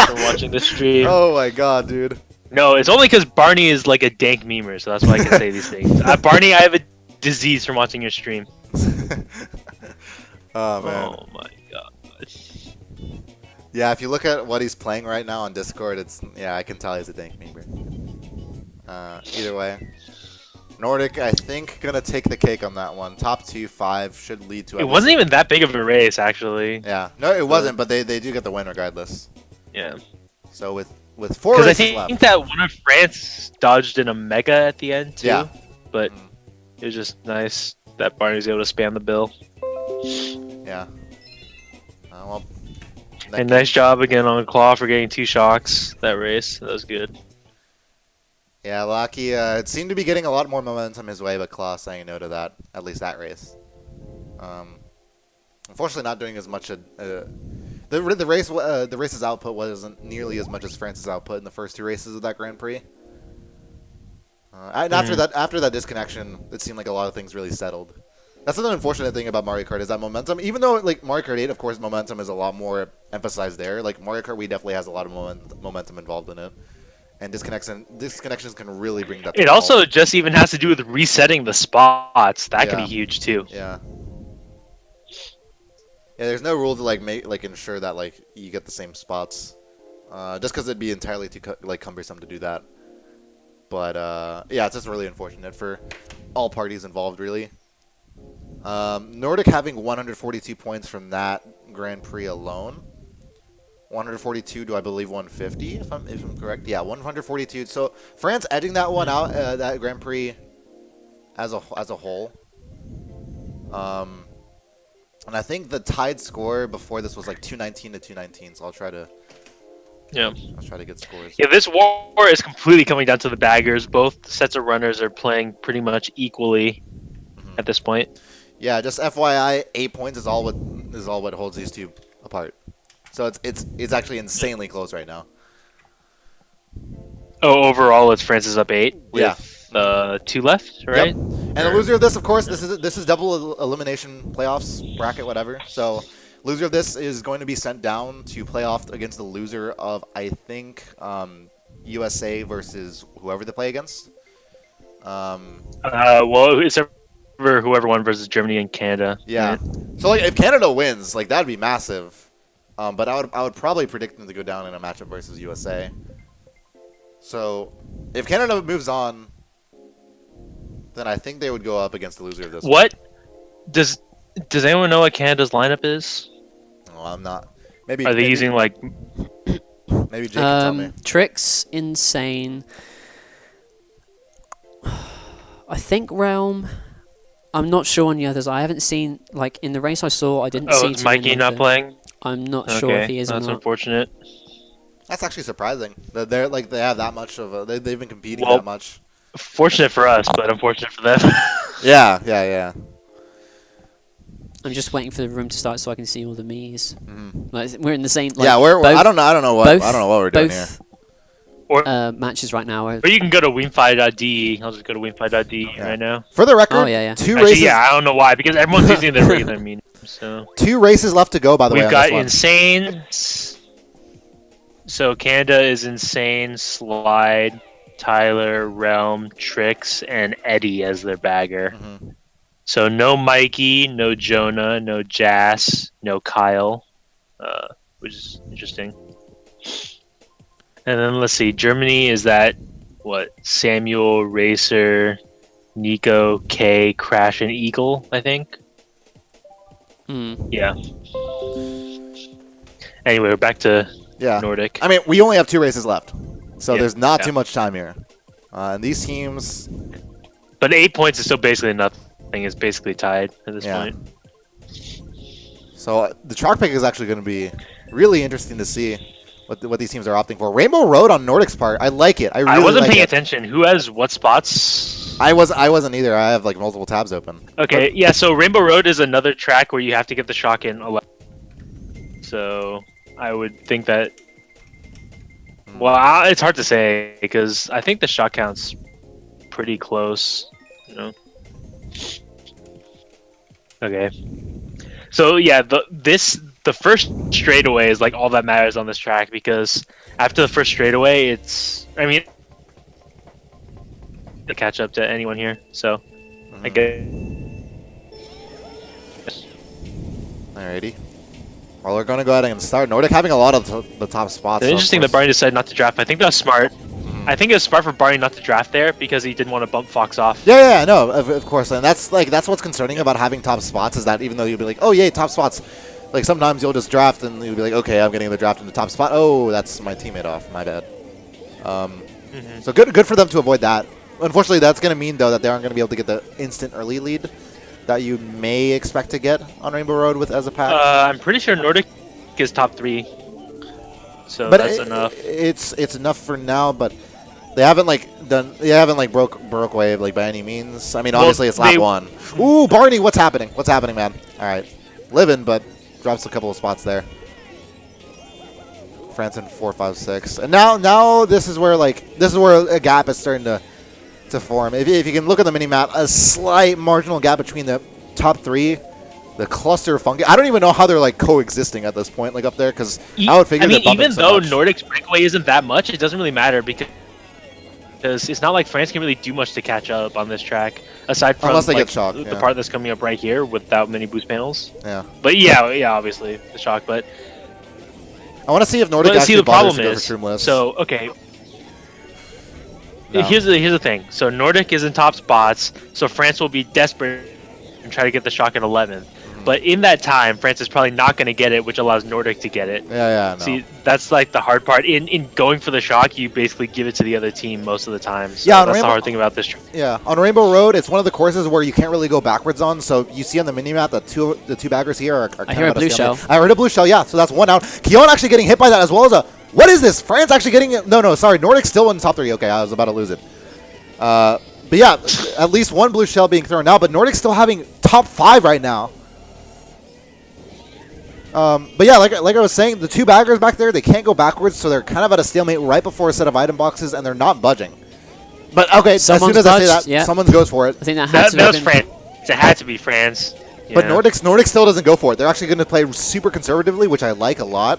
from watching this stream. Oh my god, dude. No, it's only because Barney is like a dank memer, so that's why I can say these things. Barney, I have a disease from watching your stream. Oh man. Oh my god. Yeah, if you look at what he's playing right now on Discord, I can tell he's a dank member. Either way, Nordic, I think, gonna take the cake on that one. Top 2-5 should lead to. It wasn't even that big of a race, actually. Yeah, no, it wasn't, but they do get the win regardless. Yeah. So with 4 Because I races think left. that one of France dodged in a mega at the end, too. Yeah. But it was just nice that Barney was able to spam the bill. Yeah. Well. And nice job again on Claw for getting 2 shocks that race. That was good. Yeah, Lucky. It seemed to be getting a lot more momentum his way, but Claw saying no to that. At least that race. Unfortunately, not doing as much. The race's output wasn't nearly as much as France's output in the first 2 races of that Grand Prix. And after that disconnection, it seemed like a lot of things really settled. That's an unfortunate thing about Mario Kart is that momentum. Even though like Mario Kart 8, of course, momentum is a lot more emphasized there. Like Mario Kart Wii definitely has a lot of momentum involved in it, and disconnections can really bring that. To It a also halt. just even has to do with resetting the spots. That could Yeah. be huge, too. Yeah. Yeah, there's no rule to like ensure that like you get the same spots, just because it'd be entirely too cumbersome to do that. But yeah, it's just really unfortunate for all parties involved, really. Nordic having 142 points from that Grand Prix alone. 142 to I believe 150, if I'm correct. Yeah, 142. So France edging that one out, that Grand Prix as a whole. And I think the tied score before this was like 219 to 219. So I'll try to get scores. Yeah, this war is completely coming down to the baggers. Both sets of runners are playing pretty much equally at this point. Yeah, just FYI, 8 points is all what holds these two apart. So it's actually insanely close right now. Oh, overall, it's France's up 8 with 2 left, right? Yep. And the loser of this, of course, this is double elimination playoffs bracket, whatever. So loser of this is going to be sent down to play off against the loser of I think USA versus whoever they play against. Well, it's whoever won versus Germany and Canada. Yeah. Right? So like if Canada wins, like that'd be massive. But I would probably predict them to go down in a matchup versus USA. So if Canada moves on, then I think they would go up against the loser of this. What does anyone know what Canada's lineup is? Well, I'm not. Maybe Are they using like? Maybe Jake can tell me. Tricks, Insane, I think Realm. I'm not sure on the others. I haven't seen, like, in the race I saw, I didn't see Oh, is Mikey not playing? I'm not sure if he is or that's not. unfortunate. That's actually surprising. That they're like they have that much of a. They've been competing Well, that much. Fortunate for us, but unfortunate for them. Yeah. I'm just waiting for the room to start so I can see all the me's. Mhm. Like, we're in the same. Like, Yeah, we're. both, I don't know what we're doing here. Or matches right now. Or you can go to wingfi.de. I'll just go to wingfi.de right now. For the record, Oh, yeah. two Actually, races. yeah, I don't know why, because everyone's using their regular medium. So 2 races left to go, by the way. we've on got this one. Insane. So Canada is Insane, Slide, Tyler, Realm, Trix, and Eddie as their bagger. Mhm. So no Mikey, no Jonah, no Jas, no Kyle, which is interesting. And then let's see, Germany is that what? Samuel, Racer, Nico, K, Crash, and Eagle, I think. Yeah. Anyway, we're back to Nordic. I mean, we only have 2 races left, so Yeah, there's not yeah. too much time here. And these teams. But 8 points is still basically nothing. It's basically tied at this point. So the track pick is actually going to be really interesting to see what these teams are opting for. Rainbow Road on Nordic's part, I like it. I really wasn't like paying it. attention. Who has what spots? I wasn't either. I have like multiple tabs open. Okay, yeah. So Rainbow Road is another track where you have to get the shock in 11. So I would think that. Well, it's hard to say because I think the shot count's pretty close. You know. Okay. So yeah, the first straightaway is like all that matters on this track because after the first straightaway, I mean, to catch up to anyone here. So I get. Alrighty. Well, we're going to go ahead and start. Nordic having a lot of the top spots. It's interesting that Barney decided not to draft. I think that was smart. I think it was smart for Barney not to draft there because he didn't want to bump Fox off. Yeah, no, of course, and that's what's concerning about having top spots is that even though you'll be like, oh yay, top spots, like sometimes you'll just draft and you'll be like, okay, I'm getting the draft in the top spot. Oh, that's my teammate off. My bad. So good for them to avoid that. Unfortunately, that's going to mean though that they aren't going to be able to get the instant early lead that you may expect to get on Rainbow Road with as a pack. I'm pretty sure Nordic is top 3, so that's enough. It's enough for now, but. They haven't broke wave like by any means. I mean, obviously it's lap 1. Ooh, Barney, what's happening? What's happening, man? All right, living, but drops a couple of spots there. France in 4, 5, 6, and now this is where a gap is starting to form. If you can look at the mini map, a slight marginal gap between the top 3. The cluster of fungi. I don't even know how they're like coexisting at this point, like up there, because I would figure. I mean, even so though much. Nordic's breakaway isn't that much, it doesn't really matter because it's not like France can really do much to catch up on this track, aside from Unless they like, get shocked, the part that's coming up right here without many boost panels. Yeah. But yeah, obviously the shock. But I want to see if Nordic let's actually see, the bothers problem to go for is Shroomless. so okay. No. Here's the thing. So Nordic is in top spots, so France will be desperate and try to get the shock at 11th. But in that time, France is probably not going to get it, which allows Nordic to get it. Yeah, no. See, that's like the hard part. In going for the shock, you basically give it to the other team most of the time. So Yeah, that's the hard thing about this. Yeah, on Rainbow Road, it's one of the courses where you can't really go backwards on. So you see on the minimap that the two baggers here are I hear a blue shell. I heard a blue shell, yeah. So that's 1 out. Keon actually getting hit by that as well as a... What is this? France actually getting it? No, sorry. Nordic's still in the top 3. Okay, I was about to lose it. But yeah, at least 1 blue shell being thrown now. But Nordic's still having top 5 right now. But yeah, like I was saying, the 2 baggers back there, they can't go backwards, so they're kind of at a stalemate right before a set of item boxes, and they're not budging. But okay, Someone's as soon as I say budged, that, yeah. someone goes for it. I think that had to That have was been. France. It had to be France. But Yeah. Nordic still doesn't go for it. They're actually going to play super conservatively, which I like a lot.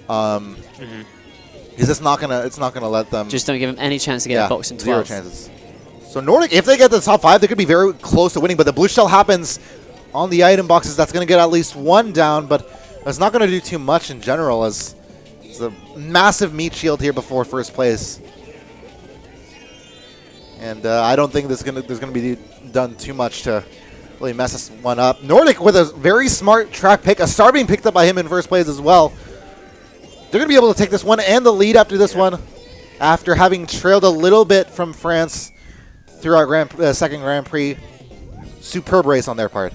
Because it's not gonna let them. Just don't give them any chance to get a box in 0 12. chances. So Nordic, if they get the top 5, they could be very close to winning. But the blue shell happens on the item boxes. That's going to get at least 1 down, but it's not going to do too much in general. As it's a massive meat shield here before first place, and I don't think there's going to be done too much to really mess this one up. Nordic with a very smart track pick, a star being picked up by him in first place as well. They're going to be able to take this one and the lead after this one, after having trailed a little bit from France throughout second Grand Prix. Superb race on their part.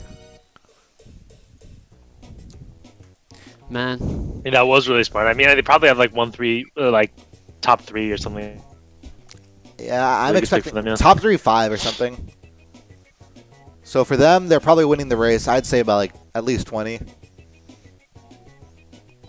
Man. Yeah, that was really smart. I mean, they probably have like 1-3, like top 3 or something. Yeah, I'm Really good pick expecting for them, yeah. top 3-5 or something. So for them, they're probably winning the race. I'd say about like at least 20.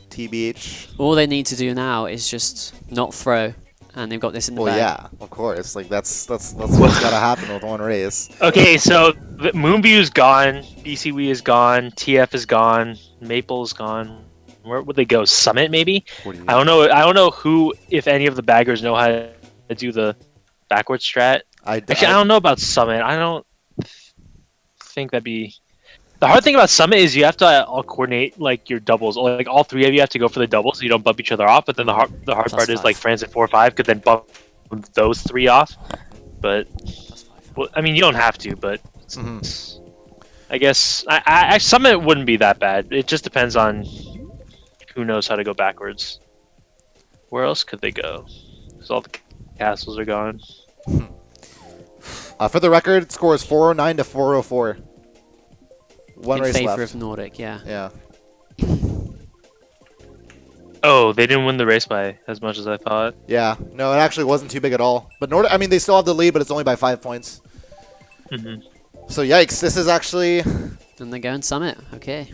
TBH. All they need to do now is just not throw, and they've got this in the Well, bag. yeah, of course. Like that's what's got to happen with one race. Okay, so Moonview's gone, BCW is gone, TF is gone, Maple's gone. Where would they go? Summit, maybe? I don't know. I don't know who, if any of the baggers know how to do the backward strat. Actually, I don't know about Summit. I don't think that'd be. The hard thing about Summit is you have to all coordinate like your doubles. Like all 3 of you have to go for the doubles so you don't bump each other off. But then the hard part is like France at 4-5 could then bump those 3 off. But well, I mean, you don't have to. But I guess I Summit wouldn't be that bad. It just depends on who knows how to go backwards. Where else could they go? Because all the castles are gone. For the record, score is 409 to 404. One In race favor left. of Nordic, yeah. Yeah. Oh, they didn't win the race by as much as I thought. Yeah. No, it actually wasn't too big at all. But Nordic, I mean, they still have the lead, but it's only by 5 points. So yikes! This is actually. And they're going Summit. Okay.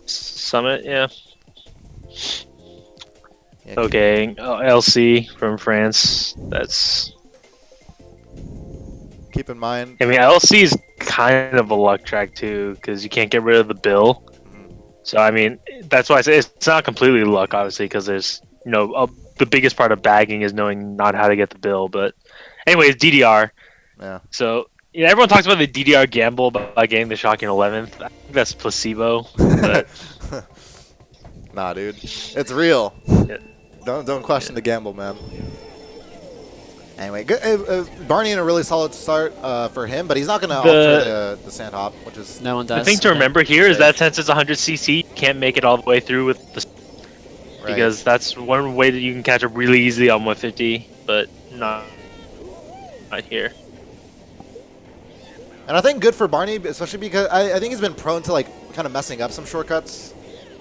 Summit, yeah. Yeah, Okay, LC from France. That's. Keep in mind. I mean, LC is kind of a luck track too, because you can't get rid of the bill. So I mean, that's why I say it's not completely luck, obviously, because there's the biggest part of bagging is knowing not how to get the bill. But anyways, DDR. Yeah. So yeah, everyone talks about the DDR gamble about getting the shocking 11th. I think that's placebo. But Nah, dude, it's real. Yeah. Don't question the gamble, man. Anyway, good, Barney in a really solid start for him, but he's not going to alter the sand hop, which is No one does. the thing to remember here is that since it's 100cc, you can't make it all the way through with the right. because that's one way that you can catch up really easily on 150, but not here. And I think good for Barney, especially because I think he's been prone to like kind of messing up some shortcuts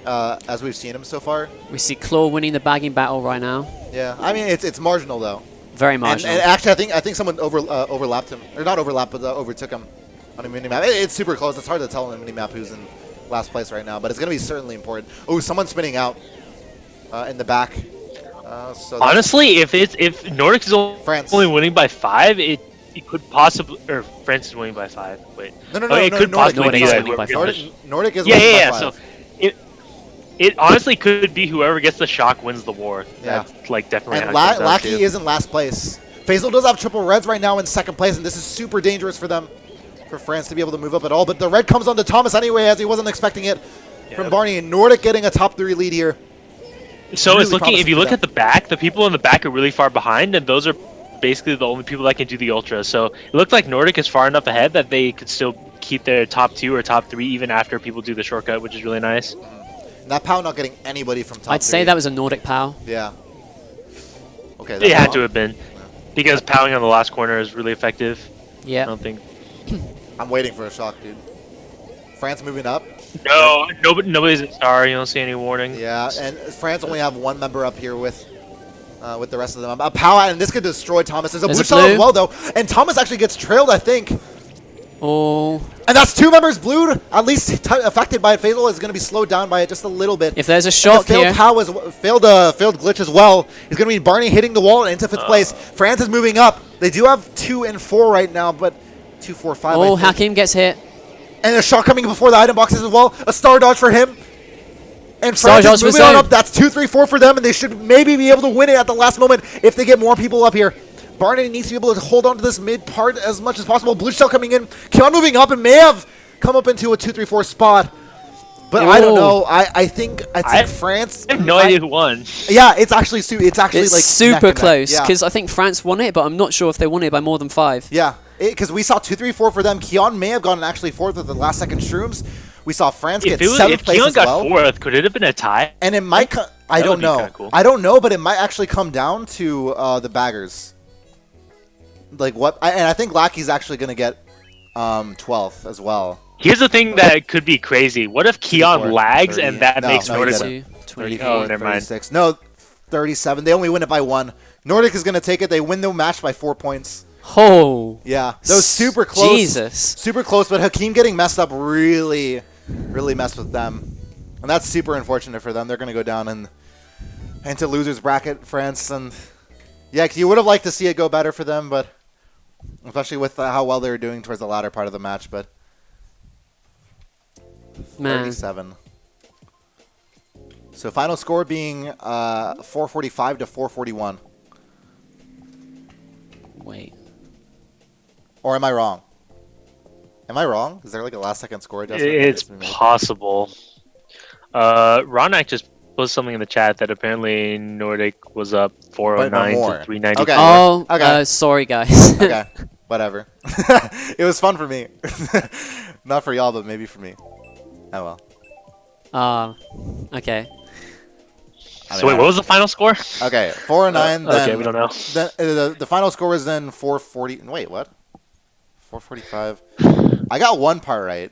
as we've seen him so far. We see Claw winning the bagging battle right now. Yeah, I mean it's marginal though. Very marginal. And actually, I think someone overlapped him, or not overlapped, but overtook him on a minimap. It's super close. It's hard to tell on a minimap who's in last place right now, but it's going to be certainly important. Oh, someone's spinning out in the back. So honestly, if Nordic is France. only winning by 5, it could possibly, or France is winning by 5. Wait, no, it could possibly Nordic be is that winning by whoever 5. gets Nordic is yeah, winning yeah, by yeah. 5. So it honestly could be whoever gets the shock wins the war. Yeah. That's like definitely. And how it comes down Lackey to. is in last place. Faisal does have triple reds right now in second place, and this is super dangerous for them, for France to be able to move up at all. But the red comes on to Thomas anyway, as he wasn't expecting it from Barney. And Nordic getting a top 3 lead here. So really it's looking. If you look at the back, the people in the back are really far behind, and those are basically the only people that can do the ultra. So it looked like Nordic is far enough ahead that they could still keep their top 2 or top 3 even after people do the shortcut, which is really nice. And that POW not getting anybody from top I'd say 3. that was a Nordic POW. Yeah. Okay. It had to have been. Because powing on the last corner is really effective. I Yeah. don't think. I'm waiting for a shock, dude. France moving up. No, nobody's a star. You don't see any warning. Yeah, and France only have 1 member up here with the rest of them. POW, and this could destroy Thomas. There's a blue shell as well, though. And Thomas actually gets trailed, I think. Oh. And that's 2 members blued. At least affected by it. Faisal is going to be slowed down by it just a little bit. If there's a shock failed here. POW is failed glitch as well. It's going to be Barney hitting the wall into 5th place. France is moving up. They do have 2 and 4 right now, but 2, 4, 5. Oh, Hakim gets hit. And a shot coming before the item boxes as well. A star dodge for him. And Star France dodge is for moving on Zone. up. That's 2, 3, 4 for them, and they should maybe be able to win it at the last moment if they get more people up here. Barney needs to be able to hold on to this mid part as much as possible. Blue shell coming in. Keon moving up and may have come up into a 2, 3, 4 spot. But I don't know. I think France. I have no idea who won. Yeah, it's actually like It's neck super and neck. close Yeah. because I think France won it, but I'm not sure if they won it by more than 5. Yeah, because we saw 2, 3, 4 for them. Keon may have gone actually 4th with the last second shrooms. We saw France get 7th place Keon as got well. 4th, could it have been a tie? And it might. I That don't would be know. kinda cool. I don't know, but it might actually come down to the baggers. like what, and I think Lackey's actually going to get 12th as well. Here's the thing that could be crazy. What if Keon 34, lags 30. and that No, makes no, he Nordic doesn't. win? 22, Oh, never mind. 36. No, 37. They only win it by 1. Nordic is going to take it. They win the match by 4 points. Oh. Yeah, that was super close. Jesus. Super close, but Hakeem getting messed up really messed with them. And that's super unfortunate for them. They're going to go down into losers bracket, France. And yeah, 'cause you would have liked to see it go better for them, but especially with how well they were doing towards the latter part of the match. But Man. 37. So final score being 445 to 441. Wait. Or am I wrong? Am I wrong? Is there like a last second score adjustment? It's possible. Ronak just posted something in the chat that apparently Nordic was up 409 more. to 394. Okay. Oh, Okay. sorry, guys. Okay, whatever. It was fun for me. Not for y'all, but maybe for me. Oh well. Okay. So wait, what was the final score? Okay, 409. Okay, we don't know. The final score was then 440. Wait, what? 445. I got one part right.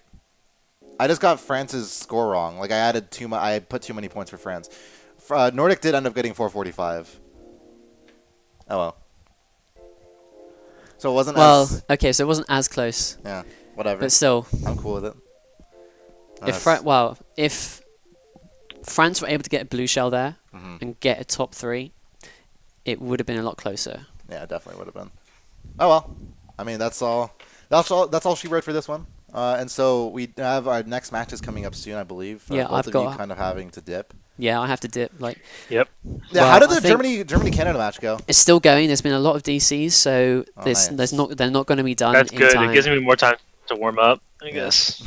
I just got France's score wrong. Like I put too many points for France. Nordic did end up getting 445. Oh well. So it wasn't as... okay, so it wasn't as close, Yeah, whatever. but still, I'm cool with it. if France were able to get a blue shell there Mhm. and get a top 3, it would have been a lot closer. Yeah, it definitely would have been. Oh well. I mean, that's all. That's all she wrote for this one. And so we have our next matches coming up soon, I believe. Yeah, both I've of got- you kind of having to dip. Yeah, I have to dip. Like, Yep. Yeah. Well, How did I the think- Germany Canada match go? it's still going. There's been a lot of DCs, so Oh, they're nice. not going to be done That's in good. time. It gives me more time to warm up, I guess.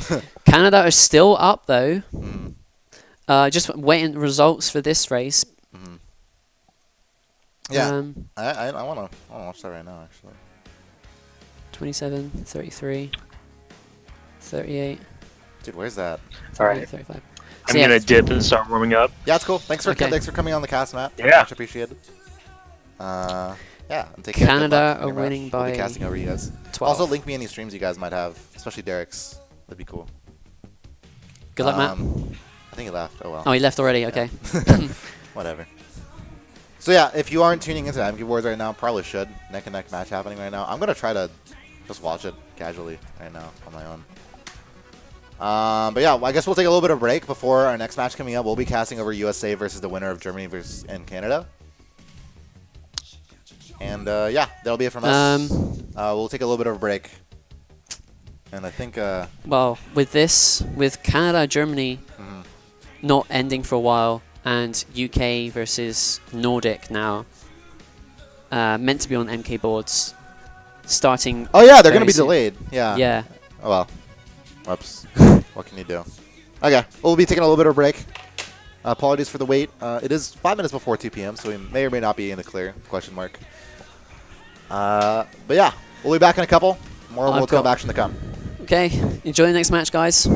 Canada are still up though. Mm, Just waiting results for this race. mhm. Yeah, Um, I wanna watch that right now actually. 27, 33, 38, Dude, where's that? All right. 35. I'm So yeah, gonna dip and start warming up. Yeah, it's cool. Thanks for Okay. coming on the cast, Matt. Yeah. Much appreciated. Yeah, and take care. Good Canada luck in are your match. winning We'll be by casting over you guys. 12. Also, link me any streams you guys might have, especially Derek's. That'd be cool. Good luck, Matt. I think he left. Oh well. Oh, he left already. Okay. Whatever. So yeah, if you aren't tuning into MK Wars right now, probably should. Neck and neck match happening right now. I'm gonna try to just watch it casually right now on my own. But yeah, I guess we'll take a little bit of break before our next match coming up. We'll be casting over USA versus the winner of Germany and Canada. And yeah, that'll be it from us. We'll take a little bit of a break. And I think Well, with Canada, Germany Mhm. not ending for a while, and UK versus Nordic now, meant to be on MK boards, starting. oh yeah, they're very gonna be soon. delayed. Yeah. Yeah. Oh well. Whoops. What can you do? Okay, we'll be taking a little bit of a break. Apologies for the wait. It is 5 minutes before 2 p.m., so we may or may not be in the clear, question mark. But yeah, we'll be back in a couple. More I've World Cup got- action to come. Okay. Enjoy the next match, guys.